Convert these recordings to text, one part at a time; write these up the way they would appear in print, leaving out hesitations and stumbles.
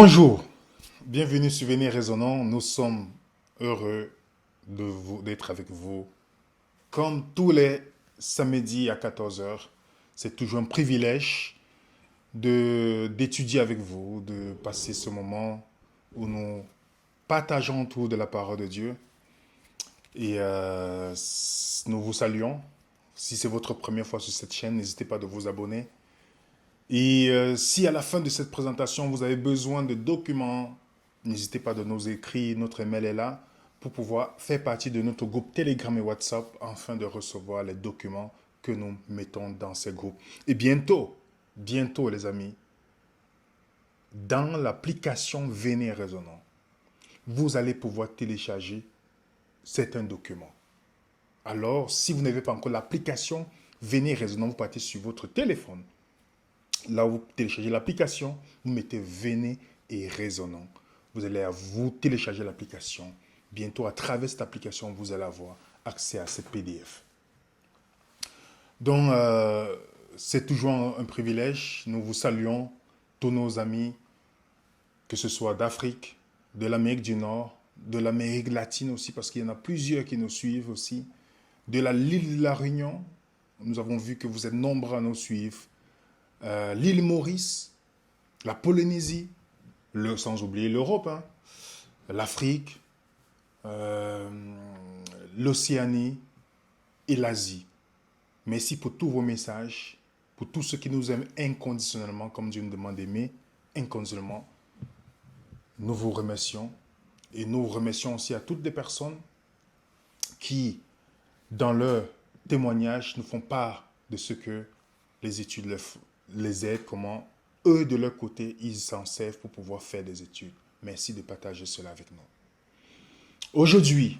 Bonjour, bienvenue sur Venez Raisonnant. Nous sommes heureux d'être avec vous. Comme tous les samedis à 14 heures, c'est toujours un privilège d'étudier avec vous, de passer ce moment où nous partageons autour de la parole de Dieu. Et nous vous saluons. Si c'est votre première fois sur cette chaîne, n'hésitez pas de vous abonner. Et si à la fin de cette présentation, vous avez besoin de documents, n'hésitez pas de nous écrire, notre email est là, pour pouvoir faire partie de notre groupe Telegram et WhatsApp afin de recevoir les documents que nous mettons dans ces groupes. Et bientôt les amis, dans l'application Venez Raisonnant, vous allez pouvoir télécharger certains documents. Alors, si vous n'avez pas encore l'application Venez Raisonnant, vous partez sur votre téléphone. Là où vous téléchargez l'application, vous mettez Venez et Raisonnant. Vous allez vous télécharger l'application. Bientôt, à travers cette application, vous allez avoir accès à cette PDF. Donc, c'est toujours un privilège. Nous vous saluons, tous nos amis, que ce soit d'Afrique, de l'Amérique du Nord, de l'Amérique latine aussi, parce qu'il y en a plusieurs qui nous suivent aussi, de l'île de la Réunion. Nous avons vu que vous êtes nombreux à nous suivre. L'île Maurice, la Polynésie, sans oublier l'Europe, l'Afrique, l'Océanie et l'Asie. Merci pour tous vos messages, pour tous ceux qui nous aiment inconditionnellement, comme Dieu nous demande d'aimer inconditionnellement. Nous vous remercions et nous remercions aussi à toutes les personnes qui, dans leur témoignage, nous font part de ce que les études les aident, comment eux, de leur côté, ils s'en servent pour pouvoir faire des études. Merci de partager cela avec nous. Aujourd'hui,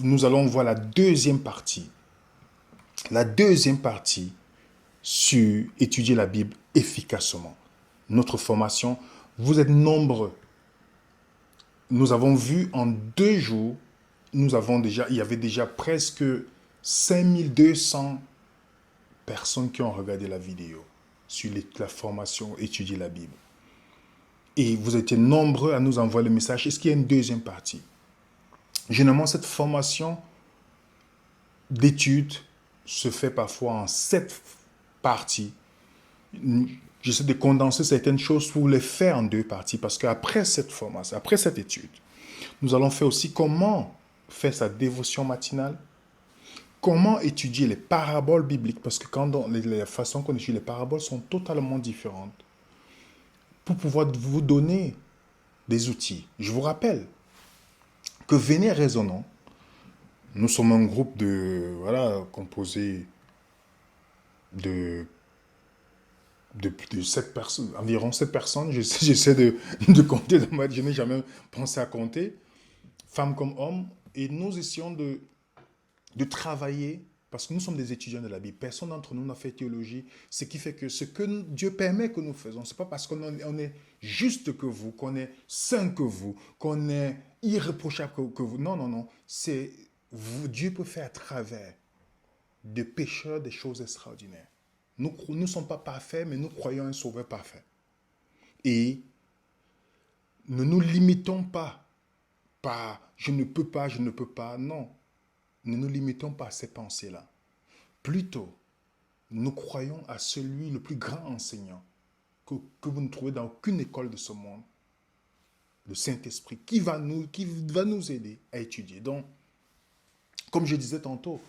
nous allons voir la deuxième partie. La deuxième partie sur étudier la Bible efficacement. Notre formation, vous êtes nombreux. Nous avons vu en 2 jours, il y avait déjà presque 5200 personnes qui ont regardé la vidéo sur la formation Étudier la Bible. Et vous étiez nombreux à nous envoyer le message. Est-ce qu'il y a une deuxième partie? Généralement, cette formation d'études se fait parfois en 7 parties. J'essaie de condenser certaines choses pour les faire en 2 parties parce qu'après cette formation, après cette étude, nous allons faire aussi comment faire sa dévotion matinale, comment étudier les paraboles bibliques, parce que les façons qu'on étudie les paraboles sont totalement différentes, pour pouvoir vous donner des outils. Je vous rappelle que Venez Raisonnant, nous sommes un groupe composé de 7 personnes, environ 7 personnes. J'essaie de compter, je n'ai jamais pensé à compter, femmes comme hommes, et nous essayons de travailler, parce que nous sommes des étudiants de la Bible. Personne d'entre nous n'a fait théologie, ce qui fait que ce que Dieu permet que nous faisons, ce n'est pas parce qu'on est juste que vous, qu'on est saint que vous, qu'on est irréprochable que vous. Non, non, non. Dieu peut faire à travers des pécheurs des choses extraordinaires. Nous ne sommes pas parfaits, mais nous croyons un sauveur parfait. Et ne nous limitons pas par je ne peux pas, non. Ne nous limitons pas à ces pensées-là. Plutôt, nous croyons à celui, le plus grand enseignant, que vous ne trouvez dans aucune école de ce monde, le Saint-Esprit, qui va nous aider à étudier. Donc, comme je disais tantôt,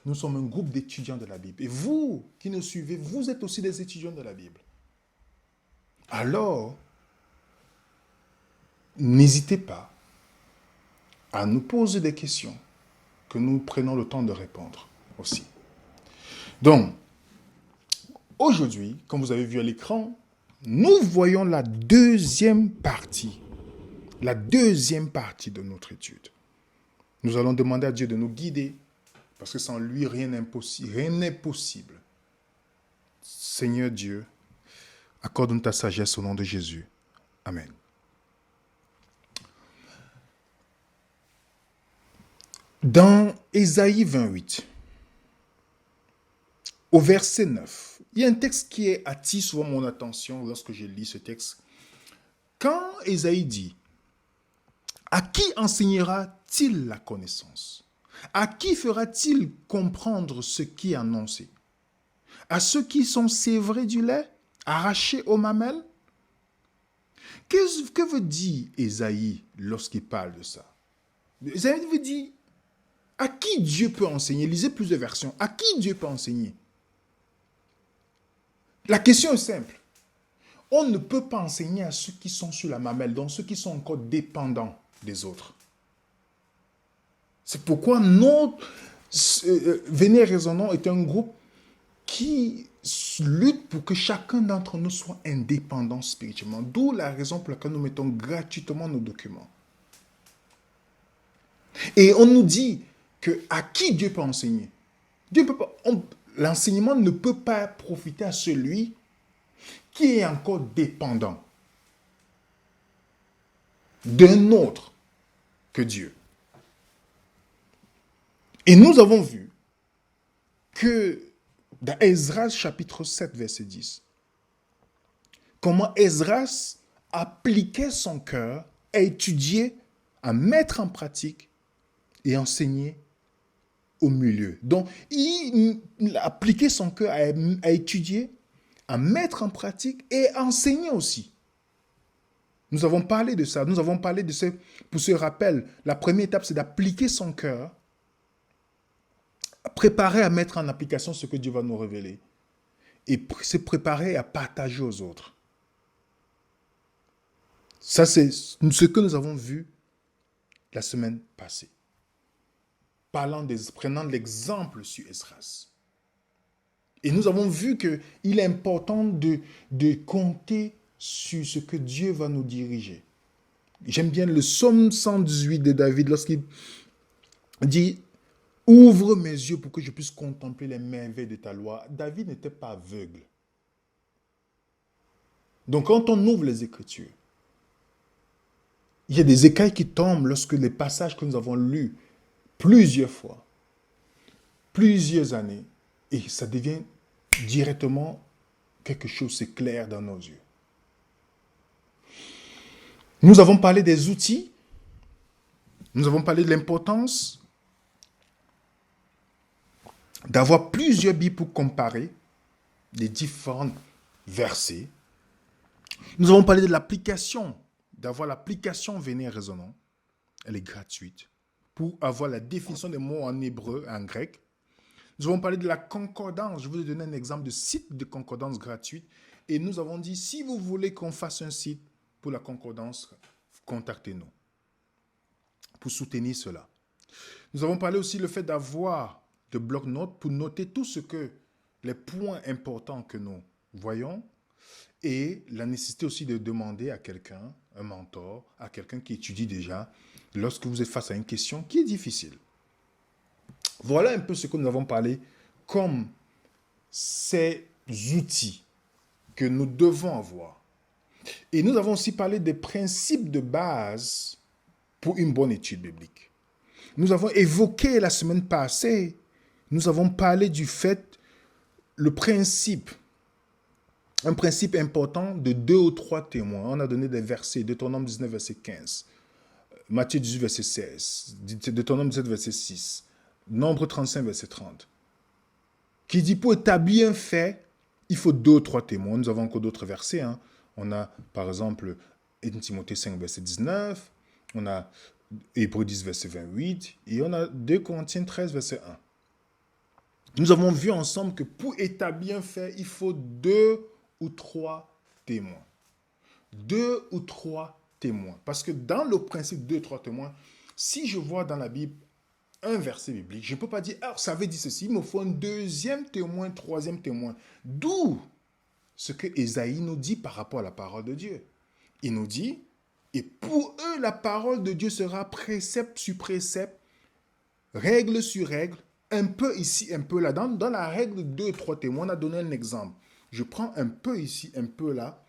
nous sommes un groupe d'étudiants de la Bible. Et vous, qui nous suivez, vous êtes aussi des étudiants de la Bible. Alors, n'hésitez pas à nous poser des questions que nous prenons le temps de répondre aussi. Donc, aujourd'hui, comme vous avez vu à l'écran, nous voyons la deuxième partie de notre étude. Nous allons demander à Dieu de nous guider, parce que sans lui, rien n'est possible. Seigneur Dieu, accorde-nous ta sagesse au nom de Jésus. Amen. Dans Ésaïe 28, au verset 9, il y a un texte qui attire souvent mon attention lorsque je lis ce texte. Quand Ésaïe dit, à qui enseignera-t-il la connaissance? À qui fera-t-il comprendre ce qui est annoncé? À ceux qui sont sévrés du lait, arrachés aux mamelles? Que veut dire Ésaïe lorsqu'il parle de ça? Ésaïe veut dire, à qui Dieu peut enseigner? Lisez plusieurs versions. À qui Dieu peut enseigner? La question est simple. On ne peut pas enseigner à ceux qui sont sur la mamelle, donc ceux qui sont encore dépendants des autres. C'est pourquoi notre Venez Raisonnons est un groupe qui lutte pour que chacun d'entre nous soit indépendant spirituellement. D'où la raison pour laquelle nous mettons gratuitement nos documents. Et on nous dit que à qui Dieu peut enseigner? Dieu peut pas, l'enseignement ne peut pas profiter à celui qui est encore dépendant d'un autre que Dieu. Et nous avons vu que dans Esdras chapitre 7, verset 10, comment Esdras appliquait son cœur à étudier, à mettre en pratique et enseigner au milieu. Donc, il appliquait son cœur à étudier, à mettre en pratique et à enseigner aussi. Nous avons parlé de ça. Nous avons parlé de ce, pour ce rappel, la première étape, c'est d'appliquer son cœur, préparer à mettre en application ce que Dieu va nous révéler et se préparer à partager aux autres. Ça, c'est ce que nous avons vu la semaine passée. Prenant l'exemple sur Esdras. Et nous avons vu qu'il est important de compter sur ce que Dieu va nous diriger. J'aime bien le psaume 118 de David lorsqu'il dit « Ouvre mes yeux pour que je puisse contempler les merveilles de ta loi ». David n'était pas aveugle. Donc quand on ouvre les Écritures, il y a des écailles qui tombent lorsque les passages que nous avons lus plusieurs fois, plusieurs années, et ça devient directement quelque chose, c'est clair dans nos yeux. Nous avons parlé des outils, nous avons parlé de l'importance d'avoir plusieurs Bibles pour comparer les différents versets. Nous avons parlé de l'application, d'avoir l'application Venez Raisonnons. Elle est gratuite. Pour avoir la définition des mots en hébreu et en grec. Nous avons parlé de la concordance. Je vous ai donné un exemple de site de concordance gratuite. Et nous avons dit, si vous voulez qu'on fasse un site pour la concordance, contactez-nous pour soutenir cela. Nous avons parlé aussi le fait d'avoir de bloc-notes pour noter tout ce que, les points importants que nous voyons et la nécessité aussi de demander à quelqu'un, un mentor, à quelqu'un qui étudie déjà, lorsque vous êtes face à une question qui est difficile. Voilà un peu ce que nous avons parlé comme ces outils que nous devons avoir. Et nous avons aussi parlé des principes de base pour une bonne étude biblique. Nous avons évoqué la semaine passée, nous avons parlé du fait, un principe important de 2 ou 3 témoins. On a donné des versets, Deutéronome 19, verset 15, Matthieu 18, verset 16, Deutéronome 17, verset 6, Nombre 35, verset 30, qui dit pour établir un fait, il faut 2 ou 3 témoins. Nous avons encore d'autres versets. On a, par exemple, 1 Timothée 5, verset 19, on a Hébreux 10, verset 28, et on a 2 Corinthiens 13, verset 1. Nous avons vu ensemble que pour établir un fait, il faut 2 ou 3 témoins. 2 ou 3 témoins. Parce que dans le principe 2 ou 3 témoins, si je vois dans la Bible un verset biblique, je ne peux pas dire, alors ça veut dire ceci, il me faut un deuxième témoin, troisième témoin. D'où ce que Ésaïe nous dit par rapport à la parole de Dieu. Il nous dit, et pour eux, la parole de Dieu sera précepte sur précepte, règle sur règle, un peu ici, un peu là. Dans la règle 2 et 3 témoins, on a donné un exemple. Je prends un peu ici, un peu là,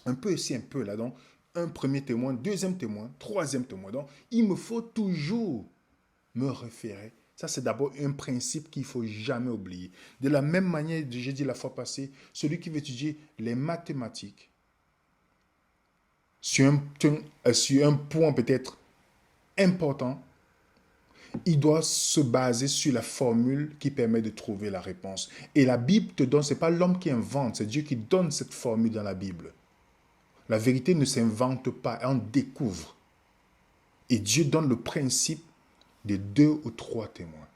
un peu ici, un peu là. Donc, un premier témoin, deuxième témoin, troisième témoin. Donc, il me faut toujours me référer. Ça, c'est d'abord un principe qu'il ne faut jamais oublier. De la même manière, j'ai dit la fois passée, celui qui veut étudier les mathématiques, sur un point peut-être important, il doit se baser sur la formule qui permet de trouver la réponse. Et la Bible te donne, ce n'est pas l'homme qui invente, c'est Dieu qui donne cette formule dans la Bible. La vérité ne s'invente pas, on découvre. Et Dieu donne le principe de 2 ou 3 témoins.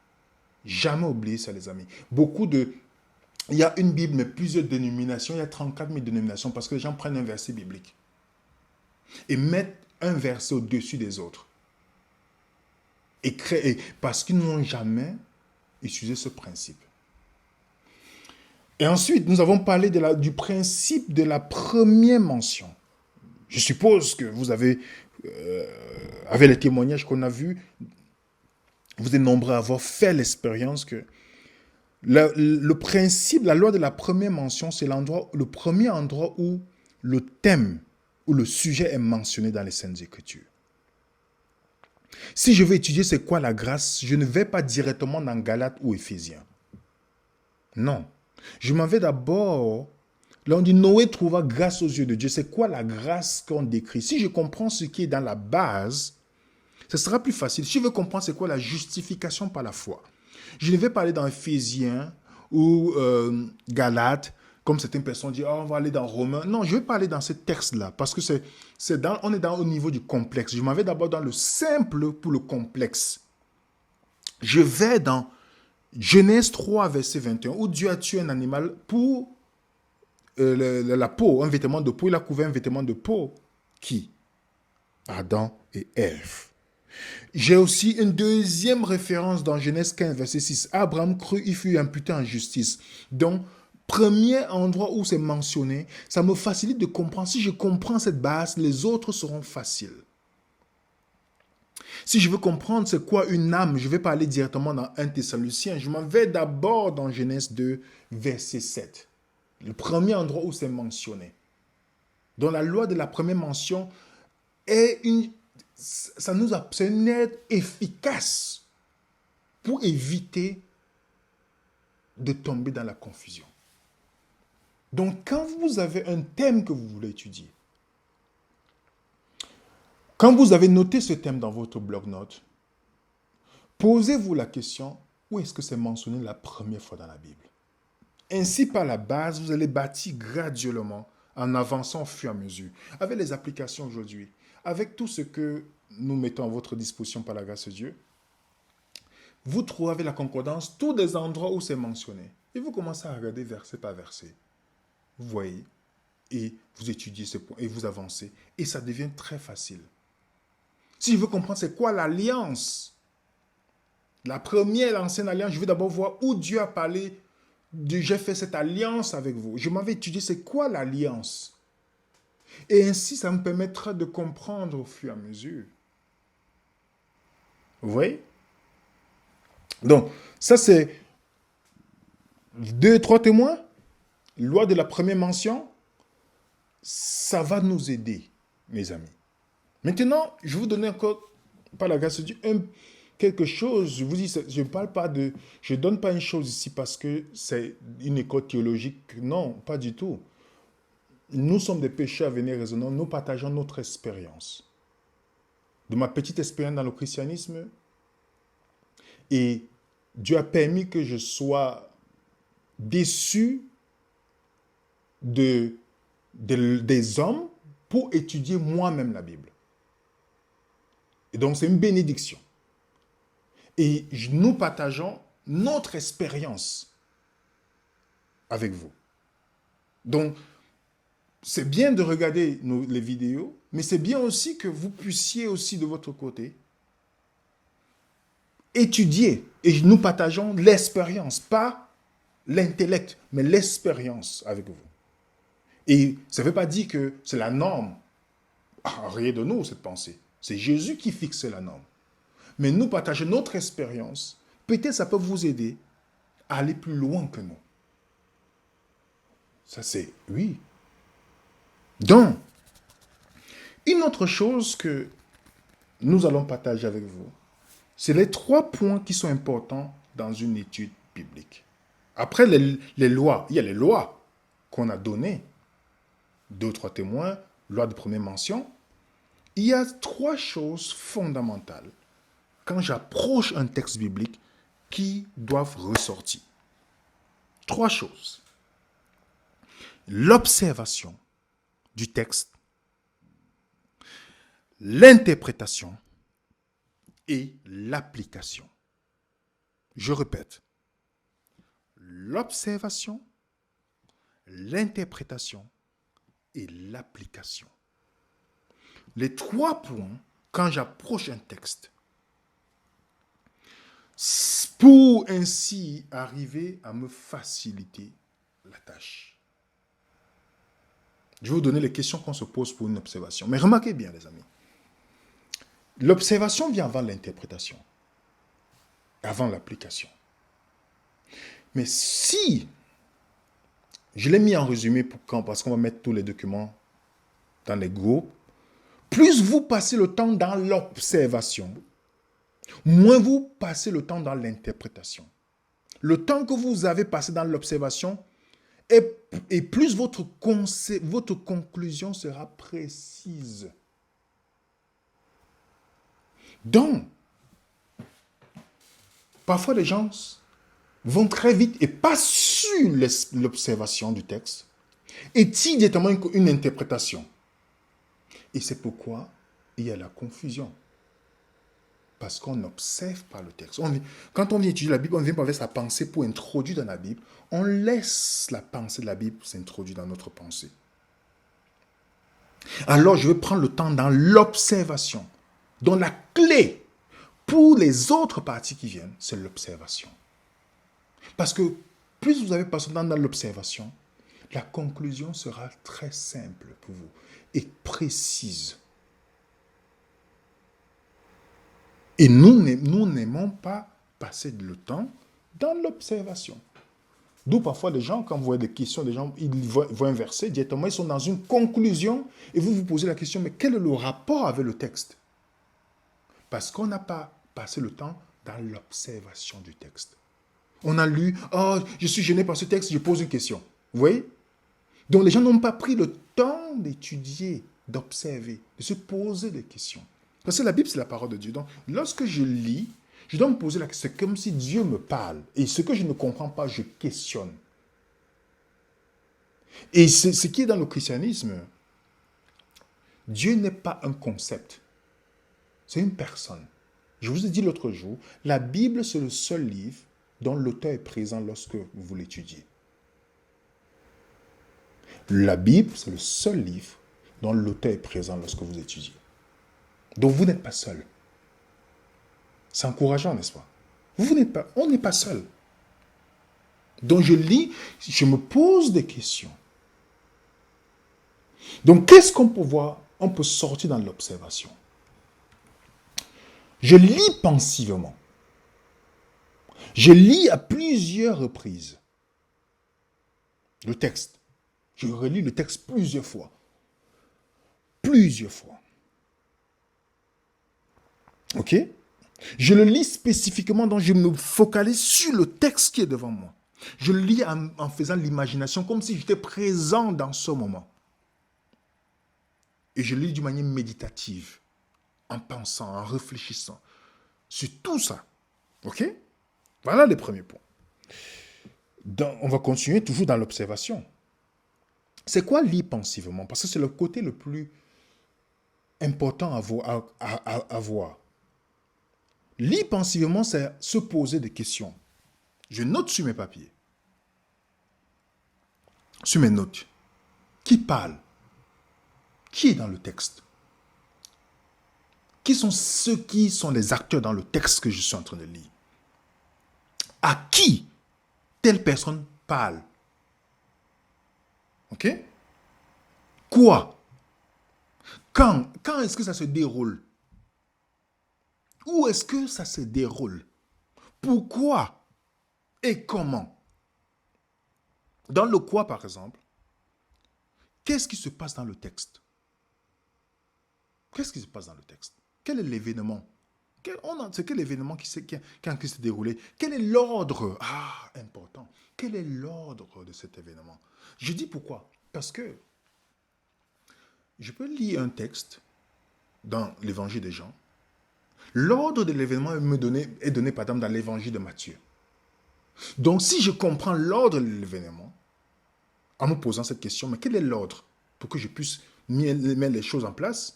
Jamais oublier ça, les amis. Il y a une Bible, mais plusieurs dénominations. Il y a 34 000 dénominations parce que les gens prennent un verset biblique et mettent un verset au-dessus des autres. Parce qu'ils n'ont jamais utilisé ce principe. Et ensuite, nous avons parlé du principe de la première mention. Je suppose que vous avez, avec les témoignages qu'on a vus, vous êtes nombreux à avoir fait l'expérience que le principe, la loi de la première mention, c'est le premier endroit où le thème ou le sujet est mentionné dans les Saintes Écritures. Si je veux étudier c'est quoi la grâce, je ne vais pas directement dans Galates ou Éphésiens. Non. Je m'en vais d'abord, là on dit Noé trouva grâce aux yeux de Dieu. C'est quoi la grâce qu'on décrit? Si je comprends ce qui est dans la base, ce sera plus facile. Si je veux comprendre c'est quoi la justification par la foi, je ne vais pas aller dans Éphésiens ou Galates, comme certaines personnes disent, on va aller dans Romains. Non, je vais pas aller dans ces textes-là, parce que on est au niveau du complexe. Je m'en vais d'abord dans le simple pour le complexe. Je vais dans Genèse 3, verset 21, où Dieu a tué un animal pour la peau, un vêtement de peau. Il a couvert un vêtement de peau. Qui? Adam et Ève. J'ai aussi une deuxième référence dans Genèse 15, verset 6. Abraham crut, il fut imputé en justice. Donc, premier endroit où c'est mentionné, ça me facilite de comprendre. Si je comprends cette base, les autres seront faciles. Si je veux comprendre c'est quoi une âme, je ne vais pas aller directement dans 1 Thessaloniciens. Je m'en vais d'abord dans Genèse 2, verset 7. Le premier endroit où c'est mentionné. Donc la loi de la première mention c'est une aide efficace pour éviter de tomber dans la confusion. Donc, quand vous avez un thème que vous voulez étudier, quand vous avez noté ce thème dans votre bloc-notes, posez-vous la question, où est-ce que c'est mentionné la première fois dans la Bible? Ainsi, par la base, vous allez bâtir graduellement en avançant au fur et à mesure. Avec les applications aujourd'hui, avec tout ce que nous mettons à votre disposition par la grâce de Dieu, vous trouvez avec la concordance tous les endroits où c'est mentionné. Et vous commencez à regarder verset par verset. Vous voyez, et vous étudiez ce point, et vous avancez, et ça devient très facile. Si je veux comprendre c'est quoi l'alliance, la première, l'ancienne alliance, je veux d'abord voir où Dieu a parlé, j'ai fait cette alliance avec vous. Je m'en vais étudier c'est quoi l'alliance. Et ainsi, ça me permettra de comprendre au fur et à mesure. Vous voyez? Donc, ça c'est 2, 3 témoins. Loi de la première mention, ça va nous aider, mes amis. Maintenant, je vais vous donner encore, par la grâce de Dieu, quelque chose. Je vous dis, je ne donne pas une chose ici parce que c'est une école théologique. Non, pas du tout. Nous sommes des pécheurs à venir raisonnants. Nous partageons notre expérience. De ma petite expérience dans le christianisme, et Dieu a permis que je sois déçu des hommes pour étudier moi-même la Bible. Et donc, c'est une bénédiction. Et nous partageons notre expérience avec vous. Donc, c'est bien de regarder les vidéos, mais c'est bien aussi que vous puissiez aussi de votre côté étudier. Et nous partageons l'expérience, pas l'intellect, mais l'expérience avec vous. Et ça ne veut pas dire que c'est la norme. Rien de nous, cette pensée. C'est Jésus qui fixe la norme. Mais nous partageons notre expérience. Peut-être ça peut vous aider à aller plus loin que nous. Ça, c'est oui. Donc, une autre chose que nous allons partager avec vous, c'est les 3 points qui sont importants dans une étude biblique. Après les lois, il y a les lois qu'on a données. 2 ou 3 témoins, loi de première mention, Il y a 3 choses fondamentales quand j'approche un texte biblique qui doivent ressortir. 3 choses. L'observation du texte, l'interprétation et l'application. Je répète, l'observation, l'interprétation et l'application. Les 3 points, quand j'approche un texte, pour ainsi arriver à me faciliter la tâche. Je vais vous donner les questions qu'on se pose pour une observation. Mais remarquez bien, les amis, l'observation vient avant l'interprétation, avant l'application. Mais si, je l'ai mis en résumé pour quand, parce qu'on va mettre tous les documents dans les groupes, plus vous passez le temps dans l'observation, moins vous passez le temps dans l'interprétation. Le temps que vous avez passé dans l'observation, et plus votre conclusion sera précise. Donc, parfois les gens vont très vite et pas sur l'observation du texte et tirent directement une interprétation. Et c'est pourquoi il y a la confusion. Parce qu'on n'observe pas le texte. Quand on vient étudier la Bible, on vient pas avec sa pensée pour introduire dans la Bible. On laisse la pensée de la Bible s'introduire dans notre pensée. Alors, je vais prendre le temps dans l'observation. Donc, la clé pour les autres parties qui viennent, c'est l'observation. Parce que plus vous avez passé dans l'observation, la conclusion sera très simple pour vous et précise. Et nous n'aimons pas passer le temps dans l'observation. D'où parfois les gens, quand vous voyez des questions, des gens, ils vont inverser directement, ils sont dans une conclusion et vous vous posez la question, mais quel est le rapport avec le texte? Parce qu'on n'a pas passé le temps dans l'observation du texte. On a lu, oh, je suis gêné par ce texte, je pose une question. Vous voyez? Donc les gens n'ont pas pris le temps d'étudier, d'observer, de se poser des questions. Parce que la Bible, c'est la parole de Dieu. Donc, lorsque je lis, je dois me poser la question. C'est comme si Dieu me parle. Et ce que je ne comprends pas, je questionne. Et ce qui est dans le christianisme, Dieu n'est pas un concept. C'est une personne. Je vous ai dit l'autre jour, la Bible, c'est le seul livre dont l'auteur est présent lorsque vous l'étudiez. La Bible, c'est le seul livre dont l'auteur est présent lorsque vous étudiez. Donc vous n'êtes pas seul. C'est encourageant, n'est-ce pas? On n'est pas seul. Donc je lis, je me pose des questions. Donc qu'est-ce qu'on peut voir? On peut sortir dans l'observation. Je lis pensivement. Je lis à plusieurs reprises le texte. Je relis le texte plusieurs fois. Plusieurs fois. Ok? Je le lis spécifiquement, donc je me focalise sur le texte qui est devant moi. Je le lis en faisant l'imagination, comme si j'étais présent dans ce moment. Et je le lis d'une manière méditative, en pensant, en réfléchissant sur tout ça. Ok? Voilà les premiers points. On va continuer toujours dans l'observation. C'est quoi lire pensivement? Parce que c'est le côté le plus important à voir. Lire pensivement, c'est se poser des questions. Je note sur mes papiers, sur mes notes. Qui parle? Qui est dans le texte? Qui sont ceux qui sont les acteurs dans le texte que je suis en train de lire? À qui telle personne parle? Ok? Quoi? Quand est-ce que ça se déroule? Où est-ce que ça se déroule? Pourquoi? Et comment? Dans le quoi, par exemple, qu'est-ce qui se passe dans le texte? Qu'est-ce qui se passe dans le texte? Quel est l'événement? C'est quel événement qui s'est déroulé? Quel est l'ordre? Ah, important. Quel est l'ordre de cet événement? Je dis pourquoi? Parce que je peux lire un texte dans l'évangile de Jean. L'ordre de l'événement est donné, par exemple, dans l'évangile de Matthieu. Donc, si je comprends l'ordre de l'événement, en me posant cette question, mais quel est l'ordre pour que je puisse mettre les choses en place?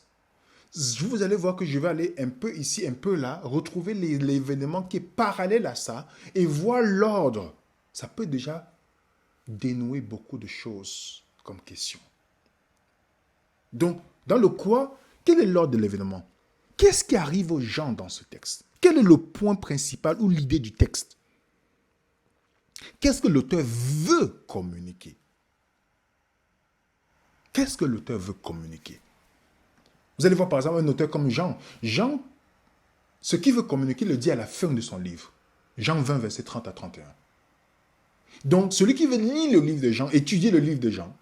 Vous allez voir que je vais aller un peu ici, un peu là, retrouver l'événement qui est parallèle à ça et voir l'ordre. Ça peut déjà dénouer beaucoup de choses comme question. Donc, dans le quoi, quel est l'ordre de l'événement? Qu'est-ce qui arrive aux gens dans ce texte? Quel est le point principal ou l'idée du texte? Qu'est-ce que l'auteur veut communiquer? Qu'est-ce que l'auteur veut communiquer? Vous allez voir par exemple un auteur comme Jean. Jean, ce qu'il veut communiquer, le dit à la fin de son livre. Jean 20, versets 30 à 31. Donc, celui qui veut lire le livre de Jean, étudier le livre de Jean,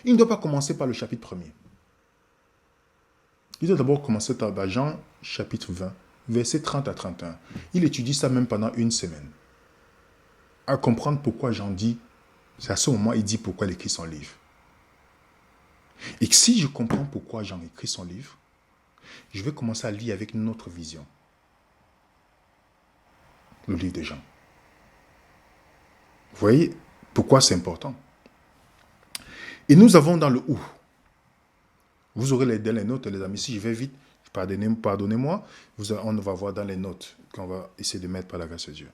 il ne doit pas commencer par le chapitre 1er. Il doit d'abord commencer par Jean, chapitre 20, versets 30 à 31. Il étudie ça même pendant une semaine. À comprendre pourquoi Jean dit, c'est à ce moment il dit pourquoi il écrit son livre. Et si je comprends pourquoi Jean écrit son livre, je vais commencer à lire avec une autre vision. Le livre de Jean. Vous voyez pourquoi c'est important. Et nous avons dans le où. Vous aurez les notes, les amis. Si je vais vite, pardonnez-moi, on va voir dans les notes qu'on va essayer de mettre par la grâce de Dieu.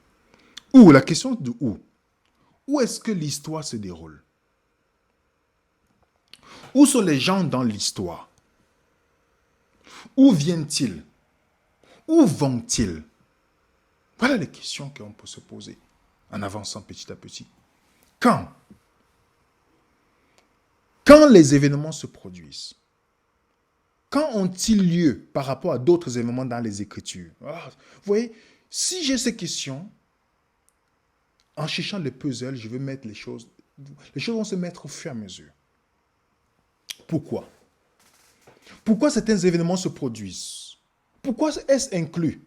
Où, la question de où. Où est-ce que l'histoire se déroule? Où sont les gens dans l'histoire? Où viennent-ils? Où vont-ils? Voilà les questions qu'on peut se poser en avançant petit à petit. Quand? Quand les événements se produisent? Quand ont-ils lieu par rapport à d'autres événements dans les Écritures? Vous voyez, si j'ai ces questions, en cherchant le puzzle, je vais mettre les choses vont se mettre au fur et à mesure. Pourquoi? Pourquoi certains événements se produisent? Pourquoi est-ce inclus?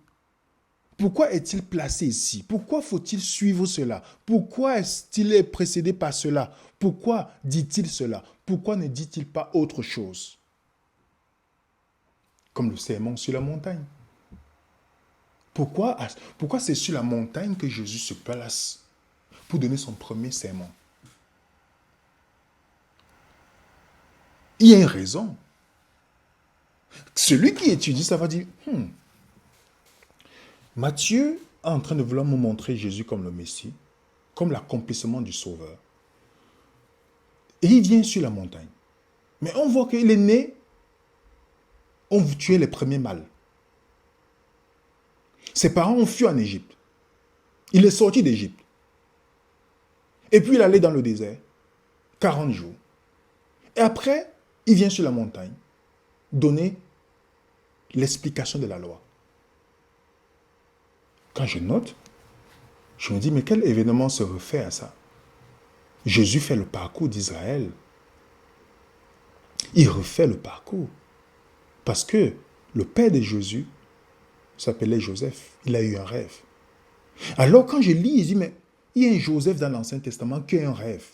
Pourquoi est-il placé ici? Pourquoi faut-il suivre cela? Pourquoi est-il précédé par cela? Pourquoi dit-il cela? Pourquoi ne dit-il pas autre chose? Comme le sermon sur la montagne. Pourquoi c'est sur la montagne que Jésus se place pour donner son premier sermon? Il y a une raison. Celui qui étudie, ça va dire, Matthieu est en train de vouloir nous montrer Jésus comme le Messie, comme l'accomplissement du Sauveur. Et il vient sur la montagne. Mais on voit qu'il est né, on tuait les premiers mâles. Ses parents ont fui en Égypte. Il est sorti d'Égypte. Et puis il allait dans le désert, 40 jours. Et après, il vient sur la montagne, donner l'explication de la loi. Quand je note, je me dis, mais quel événement se refait à ça? Jésus fait le parcours d'Israël. Il refait le parcours. Parce que le père de Jésus s'appelait Joseph. Il a eu un rêve. Alors quand je lis, je dis, mais il y a un Joseph dans l'Ancien Testament qui a un rêve.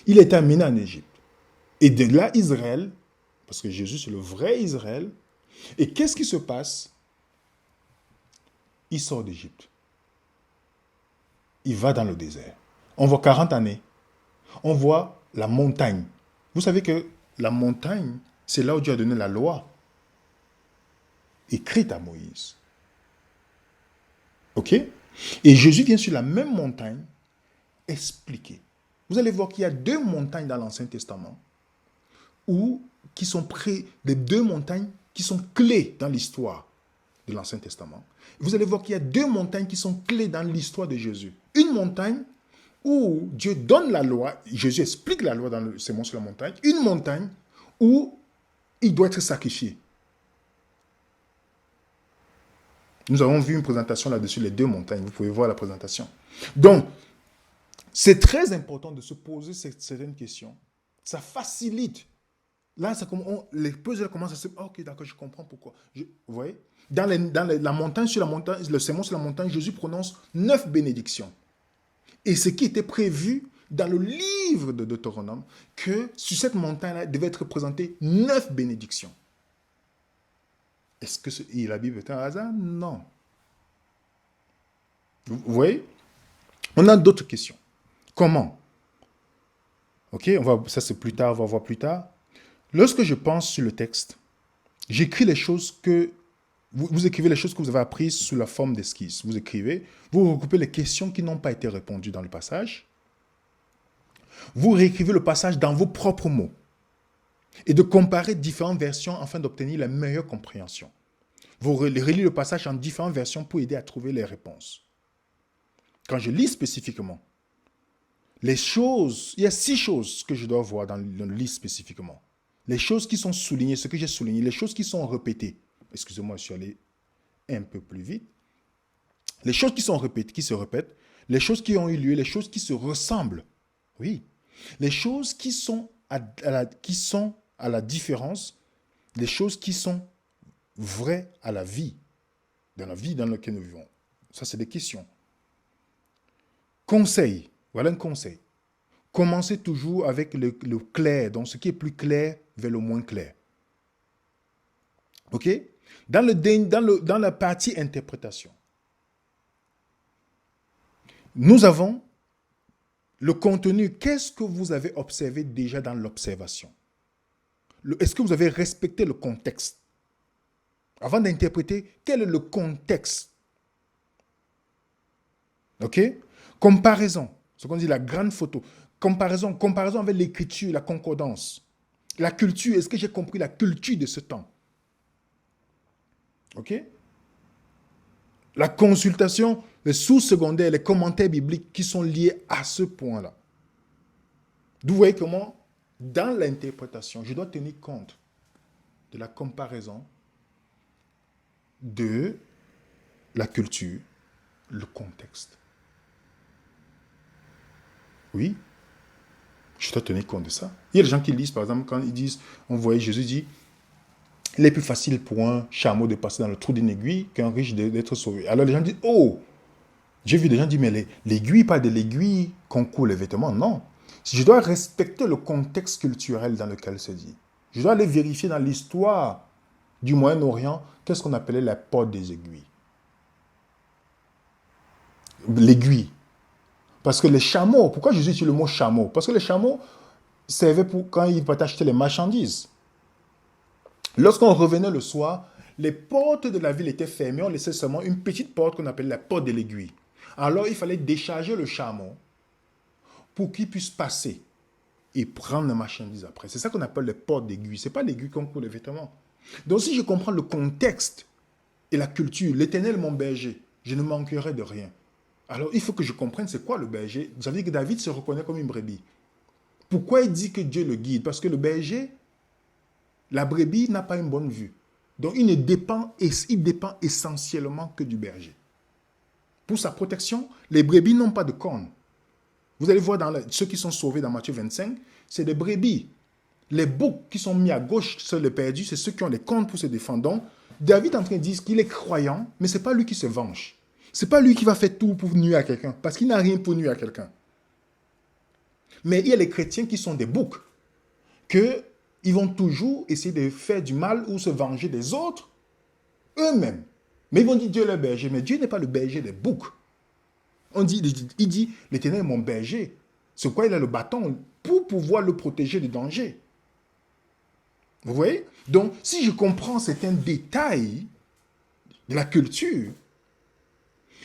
Il est amené en Égypte. Et de là, Israël, parce que Jésus c'est le vrai Israël, et qu'est-ce qui se passe? Il sort d'Égypte. Il va dans le désert. On voit 40 années. On voit la montagne. Vous savez que la montagne, c'est là où Dieu a donné la loi écrite à Moïse. Ok? Et Jésus vient sur la même montagne expliquer. Vous allez voir qu'il y a deux montagnes dans l'Ancien Testament qui sont les deux montagnes qui sont clés dans l'histoire de l'Ancien Testament. Vous allez voir qu'il y a deux montagnes qui sont clés dans l'histoire de Jésus. Une montagne où Dieu donne la loi, Jésus explique la loi dans le sermon sur la montagne. Une montagne où il doit être sacrifié. Nous avons vu une présentation là-dessus, les deux montagnes. Vous pouvez voir la présentation. Donc, c'est très important de se poser certaines questions. Ça facilite. Là, les puzzles commencent à se... Ok, d'accord, je comprends pourquoi. Vous voyez? Dans la montagne, sur la montagne, le sermon sur la montagne, Jésus prononce 9 bénédictions. Et ce qui était prévu dans le livre de Deutéronome que sur cette montagne-là devaient être présentées 9 bénédictions. Est-ce que la Bible est un hasard? Non. Vous voyez? On a d'autres questions. Comment? Ok, ça c'est plus tard, on va voir plus tard. Lorsque je pense sur le texte, j'écris les choses que... Vous écrivez les choses que vous avez apprises sous la forme d'esquisse. Vous écrivez, vous recoupez les questions qui n'ont pas été répondues dans le passage. Vous réécrivez le passage dans vos propres mots. Et de comparer différentes versions afin d'obtenir la meilleure compréhension. Vous relisez le passage en différentes versions pour aider à trouver les réponses. Quand je lis spécifiquement, il y a 6 choses que je dois voir dans le livre spécifiquement. Les choses qui sont soulignées, ce que j'ai souligné, les choses qui sont répétées. Excusez-moi, je suis allé un peu plus vite. Les choses qui sont répétées, qui se répètent, les choses qui ont eu lieu, les choses qui se ressemblent. Oui. Les choses qui sont à la différence, les choses qui sont vraies à la vie dans laquelle nous vivons. Ça, c'est des questions. Conseil. Voilà un conseil. Commencez toujours avec le clair, donc ce qui est plus clair vers le moins clair. OK? Dans la partie interprétation, nous avons le contenu. Qu'est-ce que vous avez observé déjà dans l'observation? Est-ce que vous avez respecté le contexte? Avant d'interpréter, quel est le contexte? OK? Comparaison. Ce qu'on dit la grande photo. Comparaison avec l'écriture, la concordance. La culture, est-ce que j'ai compris la culture de ce temps? OK? La consultation, les sous-secondaires, les commentaires bibliques qui sont liés à ce point-là. Vous voyez comment, dans l'interprétation, je dois tenir compte de la comparaison de la culture, le contexte. Oui, je dois tenir compte de ça. Il y a des gens qui lisent, par exemple, quand ils disent, on voyait Jésus dit, il est plus facile pour un chameau de passer dans le trou d'une aiguille qu'un riche d'être sauvé. Alors les gens disent, oh, j'ai vu des gens dire, mais l'aiguille, pas de l'aiguille qu'on coud les vêtements. Non. Si je dois respecter le contexte culturel dans lequel c'est dit, je dois aller vérifier dans l'histoire du Moyen-Orient, qu'est-ce qu'on appelait la porte des aiguilles. L'aiguille. Parce que les chameaux, pourquoi Jésus utilise le mot chameau? Parce que les chameaux servaient pour quand ils pouvaient acheter les marchandises. Lorsqu'on revenait le soir, les portes de la ville étaient fermées, on laissait seulement une petite porte qu'on appelait la porte de l'aiguille. Alors il fallait décharger le chameau pour qu'il puisse passer et prendre la marchandise après. C'est ça qu'on appelle les portes d'aiguille. Ce n'est pas l'aiguille qu'on coud les vêtements. Donc si je comprends le contexte et la culture, l'Éternel mon berger, je ne manquerai de rien. Alors il faut que je comprenne c'est quoi le berger. Ça veut dire que David se reconnaît comme une brebis. Pourquoi il dit que Dieu le guide? Parce que le berger, la brebis n'a pas une bonne vue. Donc il dépend essentiellement que du berger. Pour sa protection, les brebis n'ont pas de cornes. Vous allez voir ceux qui sont sauvés dans Matthieu 25, c'est des brebis. Les boucs qui sont mis à gauche sur les perdus, c'est ceux qui ont les cornes pour se défendre. Donc, David est en train de dire qu'il est croyant, mais ce n'est pas lui qui se venge. Ce n'est pas lui qui va faire tout pour nuire à quelqu'un, parce qu'il n'a rien pour nuire à quelqu'un. Mais il y a les chrétiens qui sont des boucs, qu'ils vont toujours essayer de faire du mal ou se venger des autres, eux-mêmes. Mais ils vont dire Dieu est le berger, mais Dieu n'est pas le berger des boucs. Il dit, l'Éternel est mon berger. C'est quoi il a le bâton pour pouvoir le protéger des dangers. Vous voyez? Donc, si je comprends certains détails de la culture,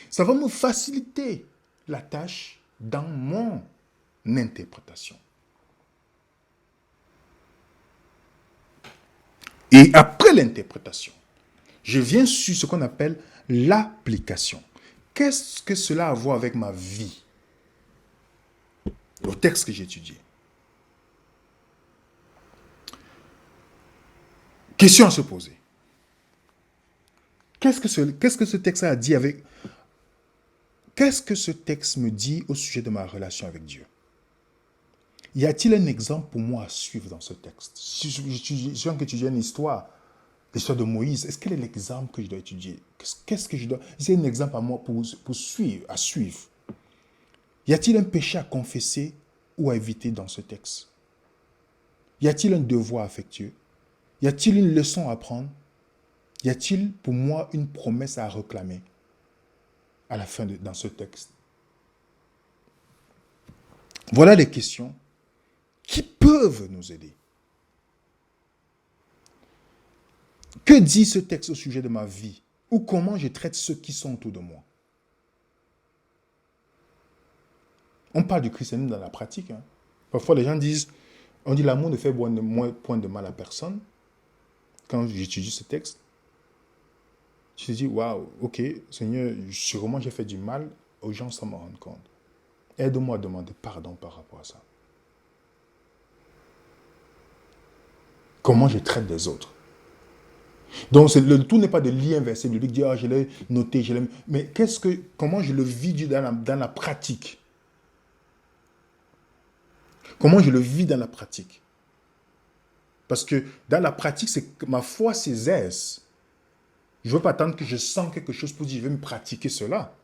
ça va me faciliter la tâche dans mon interprétation. Et après l'interprétation, je viens sur ce qu'on appelle l'application. Qu'est-ce que cela a à voir avec ma vie? Le texte que j'ai étudié. Question à se poser. Qu'est-ce que ce texte a dit avec... Qu'est-ce que ce texte me dit au sujet de ma relation avec Dieu? Y a-t-il un exemple pour moi à suivre dans ce texte? Si je viens d'étudier une histoire, l'histoire de Moïse, est-ce quel est l'exemple que je dois étudier? Qu'est-ce que je dois... C'est un exemple à moi pour suivre, à suivre. Y a-t-il un péché à confesser ou à éviter dans ce texte? Y a-t-il un devoir affectueux? Y a-t-il une leçon à apprendre? Y a-t-il pour moi une promesse à réclamer à la fin dans ce texte? Voilà les questions qui peuvent nous aider. Que dit ce texte au sujet de ma vie? Ou comment je traite ceux qui sont autour de moi? On parle du christianisme dans la pratique. Hein. Parfois, les gens disent, on dit l'amour ne fait point de mal à personne. Quand j'étudie ce texte, je me dis, waouh, ok, Seigneur, sûrement j'ai fait du mal aux gens sans m'en rendre compte. Aide-moi à demander pardon par rapport à ça. Comment je traite les autres? Donc, le tout n'est pas de lire un verset biblique, dire, ah, je l'ai noté, je l'ai... Mais comment je le vis dans la pratique? Comment je le vis dans la pratique? Parce que dans la pratique, c'est que ma foi s'exerce. Je ne veux pas attendre que je sens quelque chose pour dire, je vais me pratiquer cela.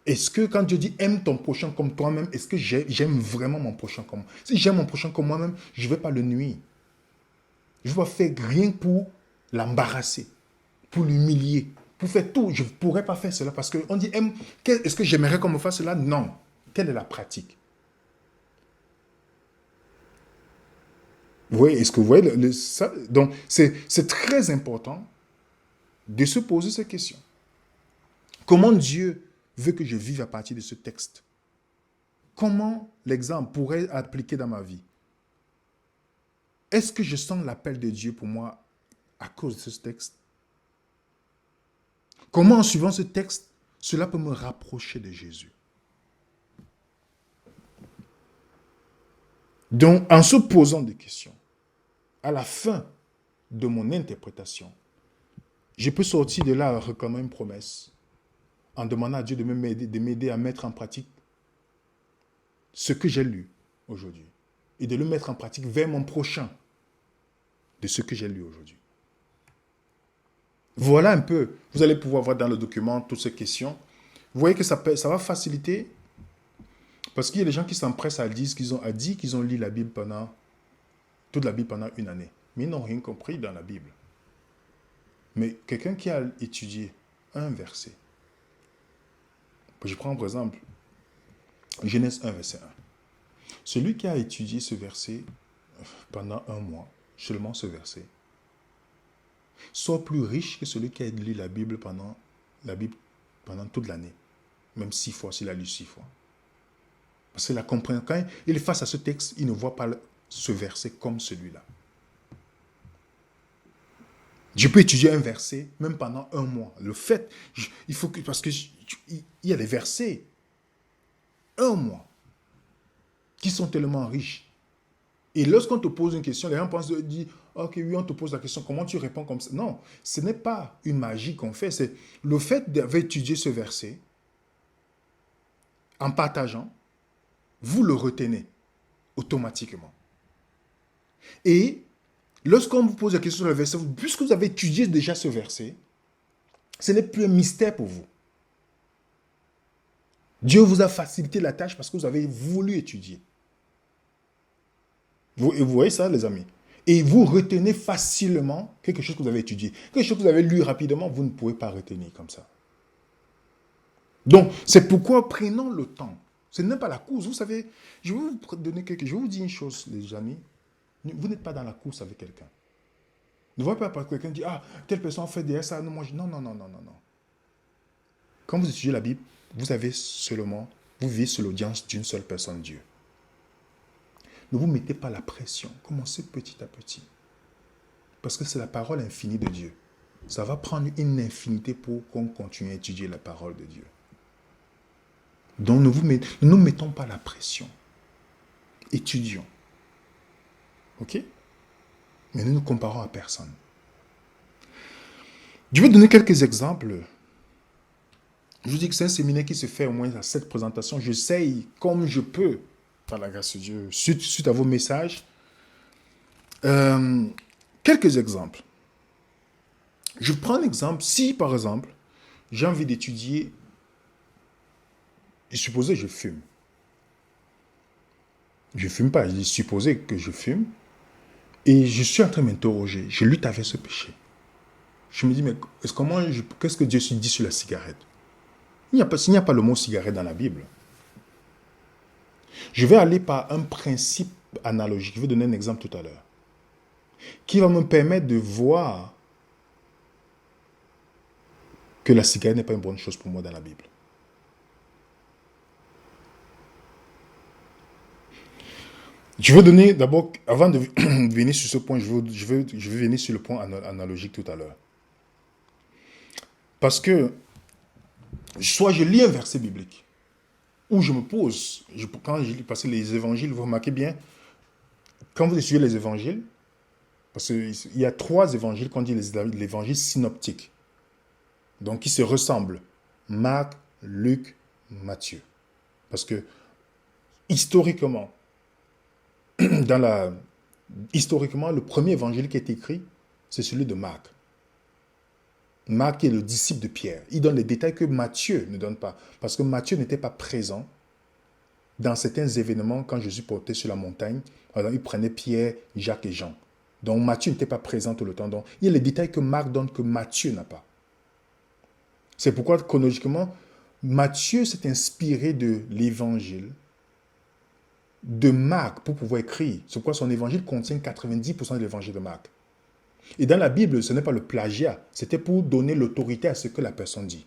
Est-ce que quand Dieu dit aime ton prochain comme toi-même, est-ce que j'aime vraiment mon prochain comme moi? Si j'aime mon prochain comme moi-même, je ne vais pas le nuire. Je ne vais pas faire rien pour l'embarrasser, pour l'humilier, pour faire tout. Je ne pourrais pas faire cela parce qu'on dit est-ce que j'aimerais qu'on me fasse cela? Non. Quelle est la pratique? Vous voyez, est-ce que vous voyez ça? Donc, c'est très important de se poser ces questions. Comment Dieu veut que je vive à partir de ce texte? Comment l'exemple pourrait appliquer dans ma vie? Est-ce que je sens l'appel de Dieu pour moi à cause de ce texte? Comment en suivant ce texte, cela peut me rapprocher de Jésus? Donc, en se posant des questions, à la fin de mon interprétation, je peux sortir de là comme une promesse, en demandant à Dieu de m'aider à mettre en pratique ce que j'ai lu aujourd'hui et de le mettre en pratique vers mon prochain de ce que j'ai lu aujourd'hui. Voilà un peu, vous allez pouvoir voir dans le document toutes ces questions. Vous voyez que ça va faciliter parce qu'il y a des gens qui s'empressent à dire qu'ils ont lu la Bible toute la Bible pendant une année, mais ils n'ont rien compris dans la Bible. Mais quelqu'un qui a étudié un verset, je prends par exemple Genèse 1, verset 1. Celui qui a étudié ce verset pendant un mois, seulement ce verset, soit plus riche que celui qui a lu la Bible pendant toute l'année. Même 6 fois, s'il a lu 6 fois. Parce que la compréhension, quand il est face à ce texte, il ne voit pas ce verset comme celui-là. Je peux étudier un verset même pendant un mois. Le fait, il faut que, parce que il y a des versets, un mois, qui sont tellement riches. Et lorsqu'on te pose une question, les gens pensent dire, ok, oui, on te pose la question, comment tu réponds comme ça? Non, ce n'est pas une magie qu'on fait, c'est le fait d'avoir étudié ce verset, en partageant, vous le retenez automatiquement. Et lorsqu'on vous pose la question sur le verset, puisque vous avez étudié déjà ce verset, ce n'est plus un mystère pour vous. Dieu vous a facilité la tâche parce que vous avez voulu étudier. Vous voyez ça, les amis? Et vous retenez facilement quelque chose que vous avez étudié. Quelque chose que vous avez lu rapidement, vous ne pouvez pas retenir comme ça. Donc, c'est pourquoi prenons le temps. Ce n'est pas la course. Vous savez, je vais vous dire une chose, les amis. Vous n'êtes pas dans la course avec quelqu'un. Ne voyez pas parce que quelqu'un dit, ah, telle personne fait derrière ça. Non, moi, non. Quand vous étudiez la Bible, vous vivez sous l'audience d'une seule personne, Dieu. Ne vous mettez pas la pression. Commencez petit à petit. Parce que c'est la parole infinie de Dieu. Ça va prendre une infinité pour qu'on continue à étudier la parole de Dieu. Donc ne nous mettons pas la pression. Étudions. Ok? Mais ne nous comparons à personne. Je vais donner quelques exemples. Je vous dis que c'est un séminaire qui se fait au moins à cette présentation. J'essaye comme je peux, par la grâce de Dieu, suite à vos messages. Quelques exemples. Je prends un exemple. Si, par exemple, j'ai envie d'étudier, supposez que je fume. Je ne fume pas, il est supposé que je fume. Et je suis en train de m'interroger. Je lutte avec ce péché. Je me dis, mais qu'est-ce que Dieu se dit sur la cigarette? S'il n'y a pas le mot cigarette dans la Bible. Je vais aller par un principe analogique. Je vais donner un exemple tout à l'heure. Qui va me permettre de voir que la cigarette n'est pas une bonne chose pour moi dans la Bible. Je veux donner d'abord, avant de venir sur ce point, je vais venir sur le point analogique tout à l'heure. Parce que, soit je lis un verset biblique, ou je me pose, quand je lis, parce que les évangiles, vous remarquez bien, quand vous étudiez les évangiles, parce qu'il y a 3 évangiles qu'on dit l'évangile synoptique, donc qui se ressemblent, Marc, Luc, Matthieu. Parce que, historiquement, historiquement, le premier évangile qui est écrit, c'est celui de Marc. Marc est le disciple de Pierre. Il donne les détails que Matthieu ne donne pas. Parce que Matthieu n'était pas présent dans certains événements quand Jésus portait sur la montagne. Alors, il prenait Pierre, Jacques et Jean. Donc Matthieu n'était pas présent tout le temps. Donc, il y a les détails que Marc donne que Matthieu n'a pas. C'est pourquoi, chronologiquement, Matthieu s'est inspiré de l'évangile de Marc pour pouvoir écrire. C'est pourquoi son évangile contient 90% de l'évangile de Marc. Et dans la Bible, ce n'est pas le plagiat, c'était pour donner l'autorité à ce que la personne dit.